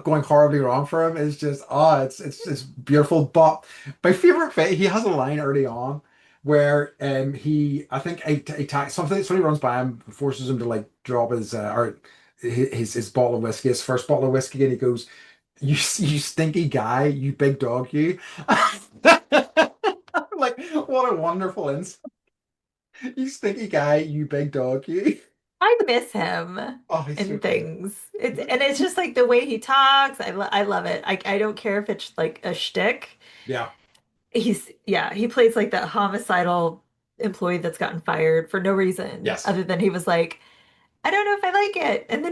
going horribly wrong for him is just it's beautiful. But my favorite bit, he has a line early on where he I think somebody runs by him, forces him to like drop his or his bottle of whiskey, his first bottle of whiskey, and he goes, you stinky guy, you big dog, you." Like, what a wonderful insult. You stinky guy, you big dog, you. I miss him Oh, he's so in good. things. It's just like the way he talks. I love it. I don't care if it's like a shtick. Yeah. He plays like that homicidal employee that's gotten fired for no reason Yes. other than he was like, I don't know if I like it. And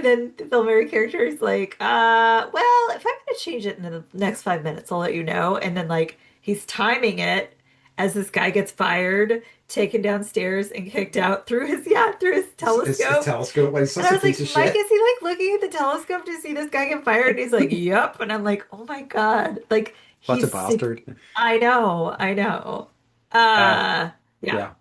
then the Bill Murray character is like, well, if I'm gonna change it in the next 5 minutes, I'll let you know. And then like he's timing it as this guy gets fired, taken downstairs and kicked out through his It's telescope. telescope. Like, he's And such I a was like, piece of Mike, shit. is he like looking at the telescope to see this guy get fired? And he's like, Yep. And I'm like, oh my God. Like Such a he's sick. bastard. I know, I know. Uh, Yeah. yeah.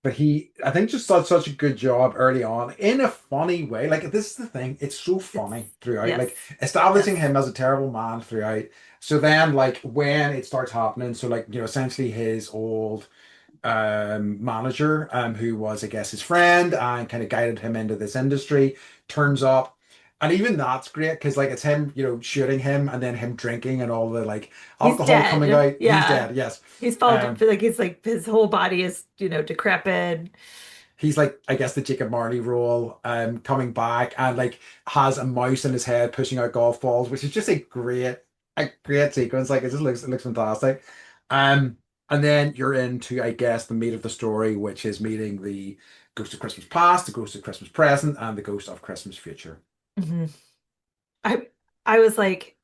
But I think, just did such a good job early on in a funny way. Like, this is the thing, it's so It's funny throughout. yes. Like, establishing Yes. him as a terrible man throughout. So then, like, when it starts happening, so like, essentially his old manager, who was, I guess, his friend and kind of guided him into this industry, turns up. And even that's great because, like, it's him, shooting him and then him drinking and all the like He's alcohol coming dead. out. He's Yeah. dead, yes. He's fallen Um, like he's like his whole body is, decrepit. he's like, I guess, the Jacob Marley role, coming back and like has a mouse in his head pushing out golf balls, which is just a great sequence. Like, it looks fantastic. Um, and then you're into, I guess, the meat of the story, which is meeting the Ghost of Christmas Past, the Ghost of Christmas Present, and the Ghost of Christmas Future. Mhm. I I was like,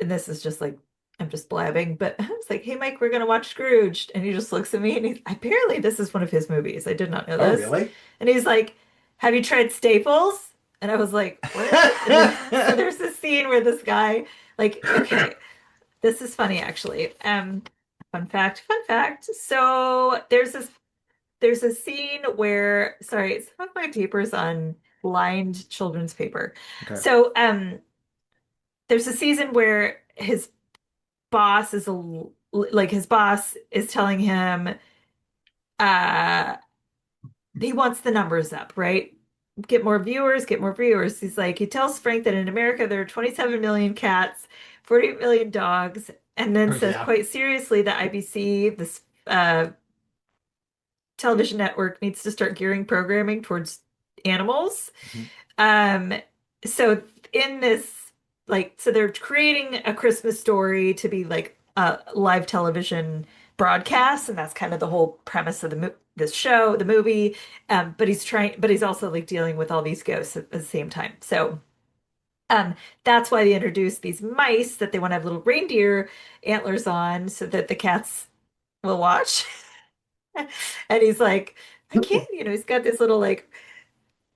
and this is just like I'm just blabbing, but I was like, "Hey, Mike, we're gonna watch Scrooged," and he just looks at me and he's apparently this is one of his movies. I did not know Oh, this, really? and he's like, "Have you tried Staples?" And I was like, "What?" And then so there's this scene where this guy, like, okay, this is funny actually. Fun fact. So there's a scene where, sorry, some of my paper's on lined children's paper. Okay. So there's a season where his boss is like his boss is telling him uh he wants the numbers up, right? Get more viewers, get more viewers. He's like he tells Frank that in America there are 27 million cats, 48 million dogs, and then Oh, says yeah. quite seriously that IBC, this television network, needs to start gearing programming towards animals. Mhm. Um, so in this, like, so they're creating a Christmas story to be like a live television broadcast, and that's kind of the whole premise of the mo this show, the movie. But he's also like dealing with all these ghosts at the same time. So, that's why they introduced these mice that they want to have little reindeer antlers on, so that the cats will watch. And he's like, I can't, he's got this little like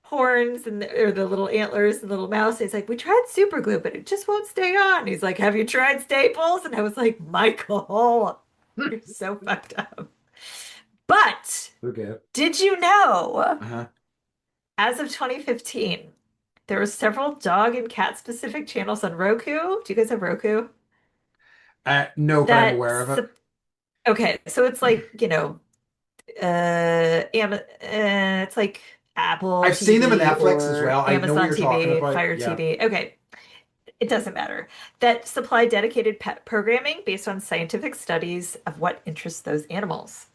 horns and or the little antlers and little mouse. And he's like, we tried super glue, but it just won't stay on. And he's like, have you tried Staples? And I was like, Michael, you're so fucked up. But Okay. did you know, Uh-huh. as of 2015, there were several dog and cat specific channels on Roku? Do you guys have Roku? No, but I'm That aware of it. okay, so it's like, it's like Apple I've seen them on TV Netflix as or well. I know what Amazon you're talking TV, about. Fire Yeah. TV. Okay, it doesn't matter. That supply dedicated pet programming based on scientific studies of what interests those animals.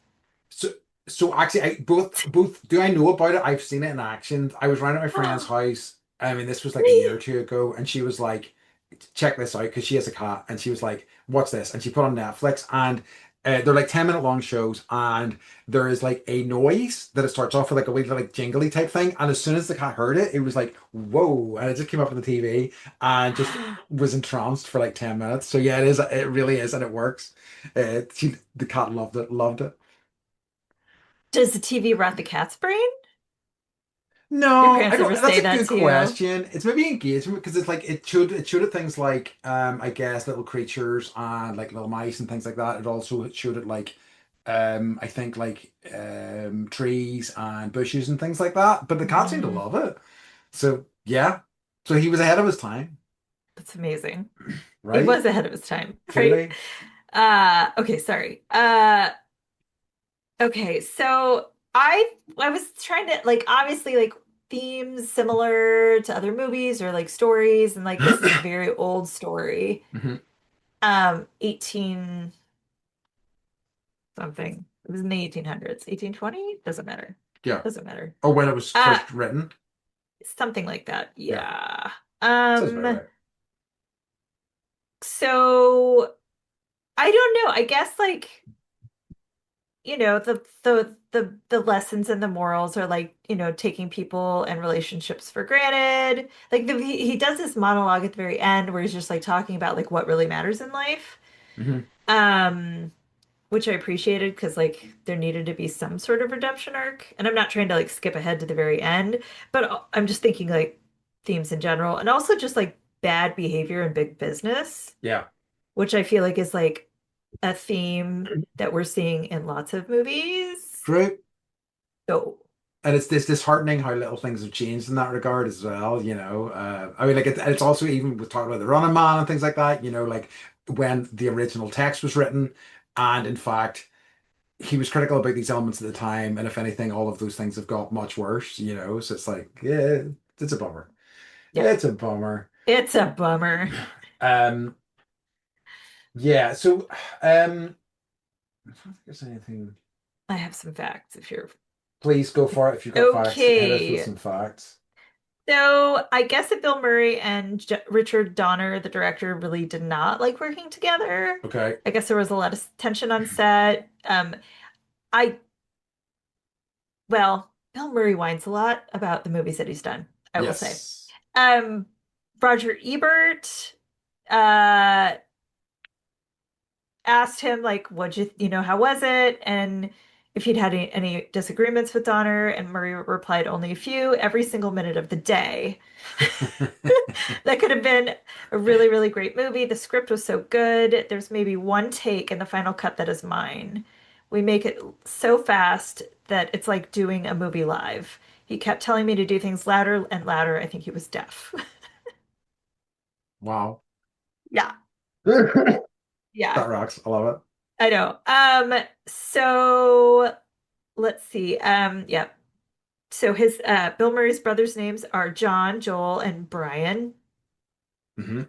So, so actually, both do I know about it? I've seen it in action. I was around at my friend's house. I mean, this was like a year or two ago, and she was like, "Check this out," because she has a cat, and she was like, "What's this?" And she put on Netflix, and they're like 10-minute long shows, and there is like a noise that it starts off with like a wee like jingly type thing, and as soon as the cat heard it, it was like, "Whoa!" And it just came up on the TV, and just was entranced for like 10 minutes. So yeah, it is. It really is, and it works. The cat loved it. Does the TV rot the cat's brain? Your No, I parents don't. ever That's say a that good to you? question. It's maybe engagement because it's like it showed it things like I guess little creatures and like little mice and things like that. It also showed it like I think like trees and bushes and things like that. But the cat seemed to Mm, love it. So yeah. So he was ahead of his time, that's amazing. He right? was ahead of his time, right? Clearly. Okay, sorry. Okay, so I was trying to like obviously like themes similar to other movies or like stories, and like this is a very old story. Mhm. 18 something. It was in the 1800s. 1820? Doesn't matter. Yeah. Doesn't matter. Oh, when it was Uh first written. Something like that. Yeah. Yeah. Sounds about Um right. so I don't know. I guess like the lessons and the morals are like, taking people and relationships for granted. Like he does this monologue at the very end where he's just like talking about like what really matters in life. Hmm. Um, which I appreciated because like there needed to be some sort of redemption arc. And I'm not trying to like skip ahead to the very end, but I'm just thinking like themes in general and also just like bad behavior in big business, Yeah. which I feel like is like a theme that we're seeing in lots of movies. True. So, And it's this disheartening how little things have changed in that regard as well, you know. I mean, like it's also even with talking about the Running Man and things like that, you know, like when the original text was written, and in fact, he was critical about these elements at the time, and if anything, all of those things have got much worse, you know. So it's like, yeah, it's a bummer. yeah, It's a bummer. it's a bummer. Um, yeah. So, I don't think there's anything. I have some facts if you're Please go for it if you've got facts. Hit us with okay. some facts. So, I guess that Bill Murray and Richard Donner, the director, really did not like working together. Okay. I guess there was a lot of tension on set. I, well, Bill Murray whines a lot about the movies that he's done, I will say. Yes. Um, Roger Ebert uh asked him like, "What'd how was it?" And if he'd had any disagreements with Donner, and Murray replied, "Only a few, every single minute of the day." That could have been a really, really great movie. The script was so good. There's maybe one take in the final cut that is mine. We make it so fast that it's like doing a movie live. He kept telling me to do things louder and louder. I think he was deaf. Wow. Yeah. That Yeah. rocks. I love I know. So let's see. Yeah. So his Bill Murray's brothers' names are John, Joel, and Brian. it.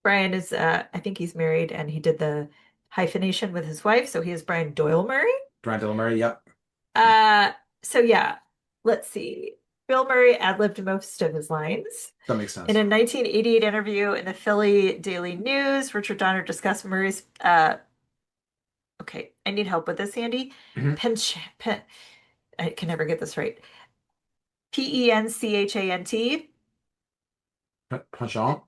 Brian is I think he's married and he did the hyphenation with his wife, so he is Brian Doyle Murray. Brandon Murray, yep. Uh so yeah, let's see. Bill Murray ad-libbed most of his lines. That makes In sense. a 1988 interview in the Philly Daily News, Richard Donner discussed Murray's okay, I need help with this, Andy. Hmm. Pen, I can never get this right. Penchant?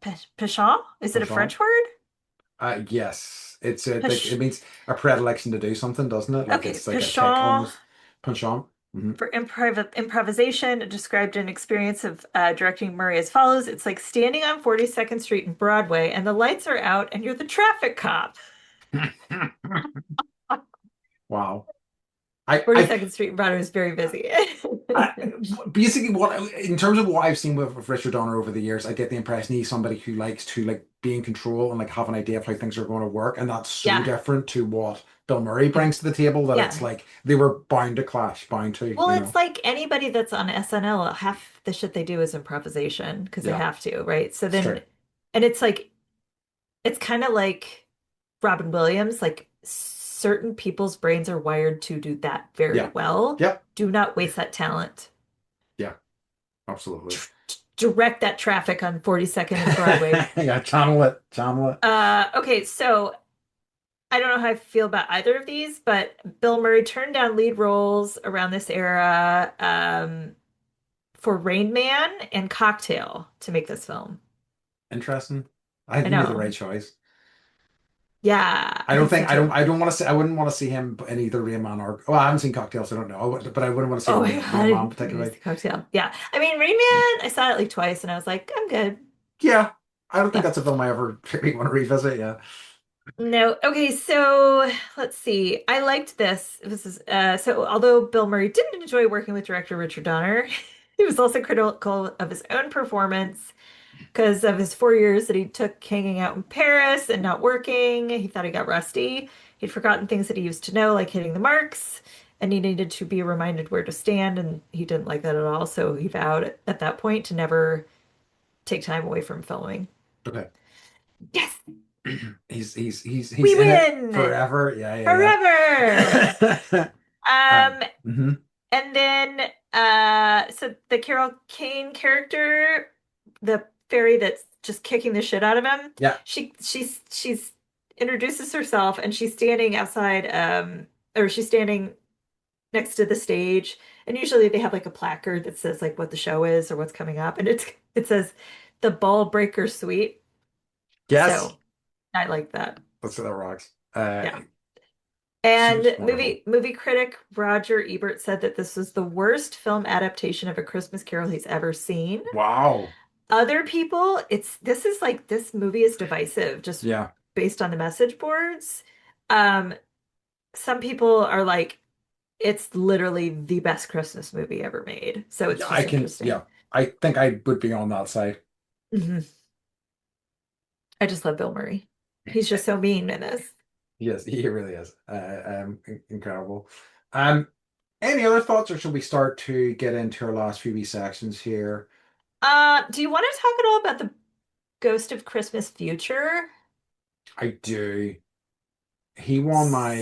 Penchant? Penchant? Is it a Penchant? French word? Yes. It's like it Pech, means a predilection to do something, doesn't it? Like okay, it's like a tick penchant almost. Penchant. Hmm. for improvisation described an experience of directing Murray as follows. It's like standing on 42nd Street and Broadway and the lights are out and you're the traffic cop. Wow. I 42nd Street and Broadway is very busy. I, basically, what in terms of what I've seen with Richard Donner over the years, I get the impression he's somebody who likes to like be in control and like have an idea of how things are going to work, and that's so Yeah, different to what Bill Murray yeah, brings to the table that it's yeah. like they were bound to clash, bound to, Well, it's like anybody that's on SNL, half the shit they do is improvisation because they Yeah, have to, right? So it's then, true. and it's like, it's kind of like Robin Williams, like certain people's brains are wired to do that very Yeah, well. yep, Do not waste that talent. yeah, absolutely. Direct that traffic on 42nd and Broadway. Yeah, channel it, channel it. Okay, so I don't know how I feel about either of these, but Bill Murray turned down lead roles around this era for Rain Man and Cocktail to make this film. Interesting. I think I he made the right know. choice. Yeah, I I don't think so think too. I don't want to say I wouldn't want to see him in either Rain Man or well, I haven't seen Cocktails, so I don't know. But I wouldn't want to see Oh him my in God, Rain I Man didn't use particularly. the Cocktail. Yeah. I mean, Rain Man, I saw it like twice and I was like, I'm good. Yeah, I don't think Yeah. that's a film I ever really want to revisit. Yeah. No. Okay, so let's see. I liked this. This is so although Bill Murray didn't enjoy working with director Richard Donner, he was also critical of his own performance because of his 4 years that he took hanging out in Paris and not working. He thought he got rusty. He'd forgotten things that he used to know, like hitting the marks, and he needed to be reminded where to stand, and he didn't like that at all. So he vowed at that point to never take time away from filming. Okay. Yes, He's we in it win forever. Yeah, forever. yeah, yeah. Um, Mhm. and then so the Carol Kane character, the fairy that's just kicking the shit out of him, Yeah. she's introduces herself and she's standing outside or she's standing next to the stage and usually they have like a placard that says like what the show is or what's coming up and it says the Ball Breaker Suite. Yes. So I like that. That's that rocks. Yeah. She was And wonderful. movie critic Roger Ebert said that this was the worst film adaptation of A Christmas Carol he's ever seen. Wow. Other people, it's this is like this movie is divisive just Yeah. based on the message boards. Um, some people are like, it's literally the best Christmas movie ever made. So Yeah, it's I just can. interesting. Yeah, I think I would be on that side. Mhm. I just love Bill Murray. He's just so mean in this. Yes, he really is. Incredible. Um, any other thoughts, or should we start to get into our last few wee sections here? Do you want to talk at all about the Ghost of Christmas Future? I do. He won my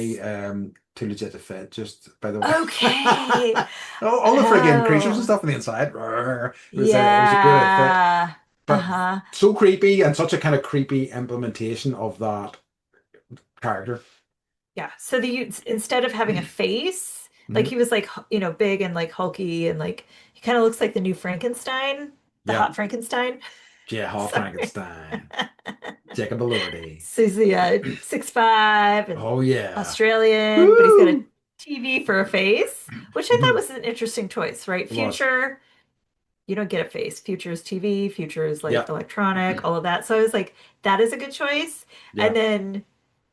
Too Legit to Fit, just by the way. Okay. All the friggin' creatures and Oh, stuff on the inside. Roar. It was a great outfit, yeah. but Uh-huh. so creepy and such a kind of creepy implementation of that character. Yeah. So instead of having a face, like Mhm. he was like, big and like hulky and like he kind of looks like the new Frankenstein, the Yeah, hot Frankenstein. Yeah, Hall Sorry. Frankenstein. Jacob Elordi. So he's the 6'5" and Oh yeah. Australian, but he's got a Woo! TV for a face, which I thought Mhm. was an interesting choice, right? It was. Future, you don't get a face. Future is TV, future is like Yeah. electronic, all of that. So I was like, that is a good choice. And Yeah. then,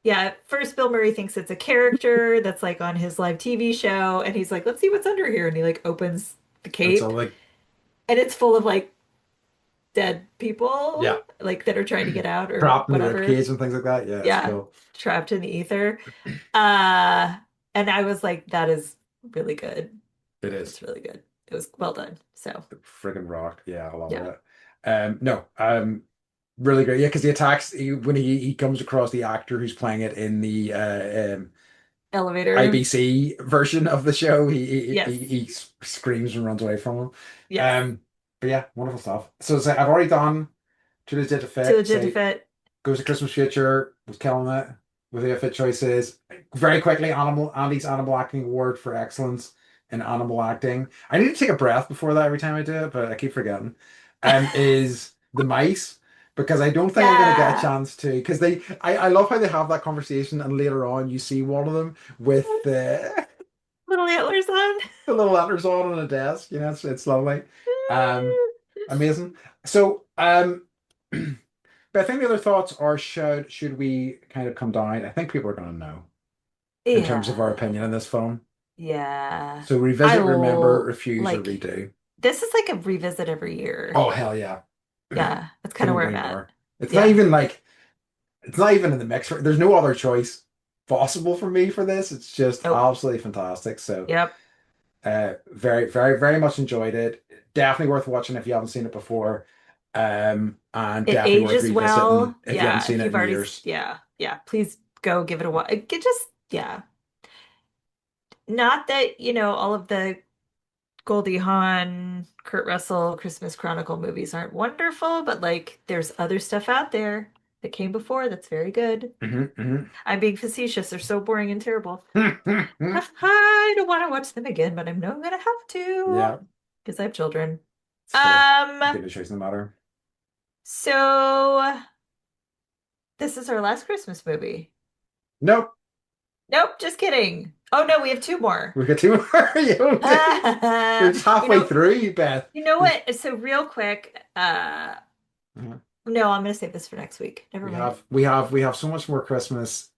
yeah, at first Bill Murray thinks it's a character that's like on his live TV show, and he's like, let's see what's under here. And he like opens the And it's cape, all like, and it's full of like dead yeah, people, like that are trying to get out or trapped in the rib whatever. cage and things like that. Yeah, it's Yeah, cool. trapped in the ether. Uh, and I was like, that is really good. It is. It's really good. It was well done. So, The friggin' rock. Yeah, I love yeah. it. No, really great. Yeah, because when he comes across the actor who's playing it in the Elevator. IBC version of the show, Yes. he screams and runs away from him. Yes. Um, but yeah, wonderful stuff. So, I've already done Too Legit to Too Fit. legit to Say fit. Goes to Christmas Future, was killing it with the fit choices. Very quickly, Andy's Animal Acting Award for excellence in animal acting. I need to take a breath before that every time I do it, but I keep forgetting. Is the mice because I don't think I'm going to get a Yeah. chance to because I love how they have that conversation and later on you see one of them with Little antlers on. the little letters on a desk. You know, it's lovely. Um, Amazing. So, but I think the other thoughts are should we kind of come down? I think people are going to know in terms of our Yeah. opinion on this film. Yeah. So I revisit, remember, will refuse, or like redo. this is like a revisit every year. Oh hell yeah! Yeah, that's kind of Couldn't where I'm agree at. more. It's not Yeah. even like it's not even in the mix. There's no other choice possible for me for this. It's just Nope. absolutely fantastic. So Yep. very, very, very much enjoyed it. Definitely worth watching if you haven't seen it before. And It definitely worth ages revisiting well. if you haven't Yeah, seen if it you've in already, years. yeah, yeah, please go give it a watch. It just, yeah. Not that, all of the Goldie Hawn, Kurt Russell, Christmas Chronicle movies aren't wonderful, but like there's other stuff out there that came before that's very good. Hmm. I'm being facetious. They're so boring and terrible. Hmm. I don't want to watch them again, but I know I'm gonna have to Yeah, because I have children. it's fair. Um, Good choice no matter. so this is our last Christmas movie. Nope, Nope, just kidding. Oh no, we have two more. we've got two more. You know, we're just You halfway know, through, Beth. you know There's, what? So real quick, uh, no, I'm gonna save this for next week. Never mind. we have so much more Christmas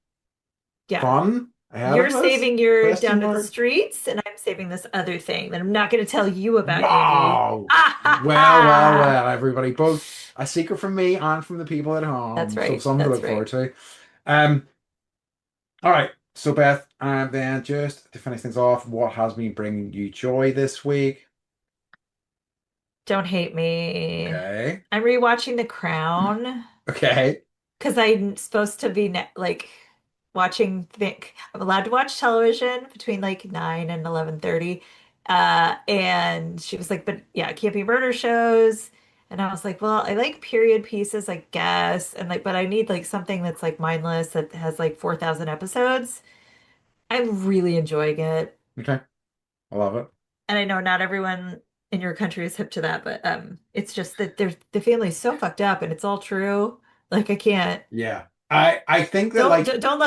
Yeah. fun ahead You're of us? saving your Question down to the mark. streets, and I'm saving this other thing that I'm not gonna tell you about, Amy. Wow. Ah ha Well, well, ha! well, everybody. Both a secret from me and from the people at That's home. So right. something to That's look forward right. to. Um, all right. So Beth, and then just to finish things off, what has been bringing you joy this week? Don't hate me. Okay. I'm rewatching The Crown. Okay. Because I'm supposed to be like watching think I'm allowed to watch television between like 9 and 11:30. And she was like, but yeah, it can't be murder shows. And I was like, well, I like period pieces, I guess. And like, but I need like something that's like mindless that has like 4,000 episodes. I'm really enjoying it. Okay. I love it. And I know not everyone in your country is hip to that, but it's just that there's the family's so fucked up and it's all true. Like I can't. Yeah. I think that like Don't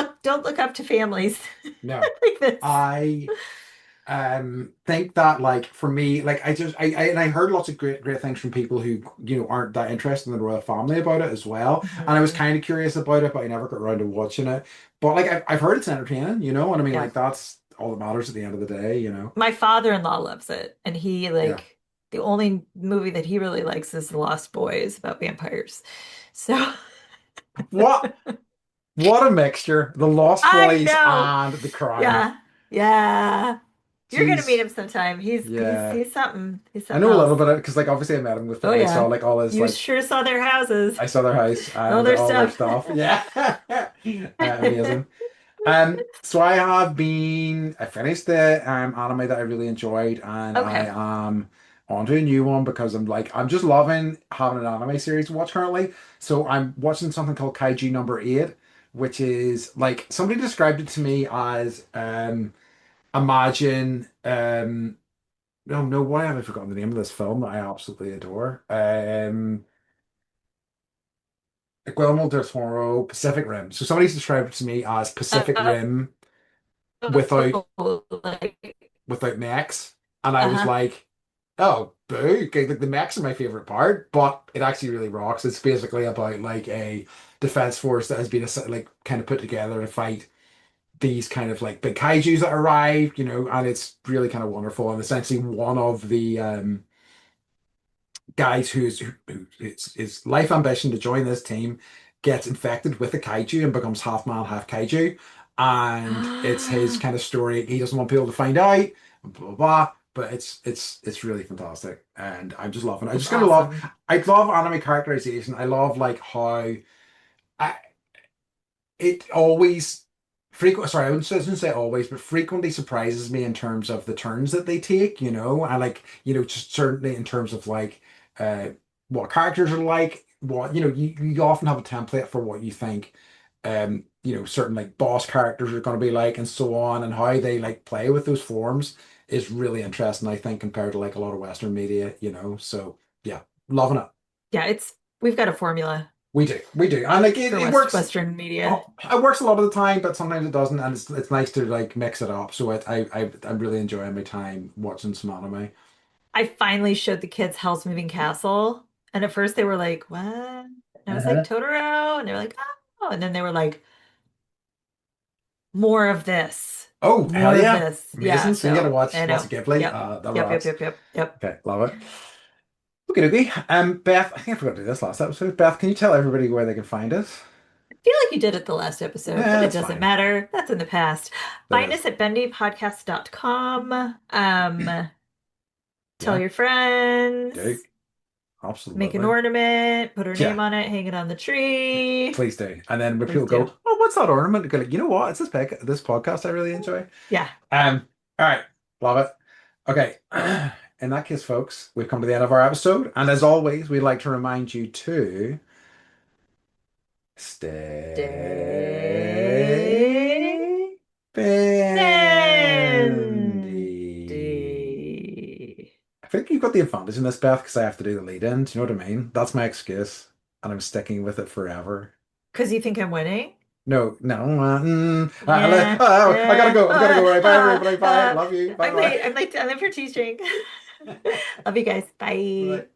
look up to families no. like this. I think that like for me like I heard lots of great things from people who aren't that interested in the royal family about it as well, and I was Mhm. kind of curious about it but I never got around to watching it, but like I've heard it's entertaining, and I mean Yeah. like that's all that matters at the end of the day. My father-in-law loves it, and he Yeah. like the only movie that he really likes is The Lost Boys about vampires. So what what a mixture, the Lost I Boys know. and The Crown. Yeah. Yeah. You're gonna meet Jeez. him sometime. Yeah, He's something. He's I something know a little else. bit because like obviously I met him with Oh I saw yeah. like all his You like sure saw their houses. I saw their house All and their all their stuff. stuff. Yeah. Amazing. So I finished the anime that I really enjoyed, and I Okay. am on to a new one because I'm just loving having an anime series to watch currently. So I'm watching something called Kaiju Number 8, which is like somebody described it to me as imagine no, why have I forgotten the name of this film that I absolutely adore? Guillermo del Toro, Pacific Rim. So somebody's described it to me as Pacific Uh, Rim without like, without mechs, and I was uh-huh. like, oh, boo! Okay, like the mechs are my favorite part, but it actually really rocks. It's basically about like a defense force that has been like kind of put together to fight these kind of like big kaijus that arrive, and it's really kind of wonderful. And essentially, one of the guys who his life ambition to join this team gets infected with a kaiju and becomes half man, half kaiju. And it's his kind of story. He doesn't want people to find out, blah blah blah. But it's really fantastic, and I'm just loving it. I That's just gonna love. awesome. I love anime characterization. I love like how. I, it always frequent sorry, I shouldn't say always, but frequently surprises me in terms of the turns that they take, I like, just certainly in terms of like uh what characters are like, what you often have a template for what you think certain like boss characters are going to be like and so on, and how they like play with those forms is really interesting, I think, compared to like a lot of Western media, so yeah, loving it. Yeah, we've got a formula We do, and like for it works. Western media. Oh, it works a lot of the time, but sometimes it doesn't, and it's nice to like mix it up. So I'm really enjoying my time watching some anime. I finally showed the kids Howl's Moving Castle, and at first they were like, "What?" And I was like, Uh-huh. "Totoro," and they're like, "Oh," and then they were like, "More of this, Oh, hell more of yeah. this." Yeah, Amazing. So you get to so watch I lots of know. Ghibli. Yep, That yep, yep, rocks. yep, yep, yep. Okay, love it. Okay, okay. Beth, I think I forgot to do this last episode. Beth, can you tell everybody where they can find us? I feel like you did it the last episode, but it That's doesn't fine. matter. That's in the past. That Find is. us at bendypodcast.com. Tell Yeah, your do. friends, make an Absolutely. ornament, put her Yeah, name on it, hang it on the tree. please do. And then when Please people do. go, oh, what's that ornament? Go like, you know what? It's this podcast I really enjoy. Yeah. All right, love it. Okay, in that case, folks, we've come to the end of our episode, and as always, we'd like to remind you to Day. stay bendy. Bendy. I think you've got the advantage in this, Beth, because I have to do the lead in. Do you know what I mean? That's my excuse, and I'm sticking with it forever. Because you think I'm winning? No, no. Yeah. I gotta go. I've got to go. Right, bye, everybody. Bye. Love you. Bye, I'm bye. late. I'm late for teaching. Love you guys. Bye. Bye.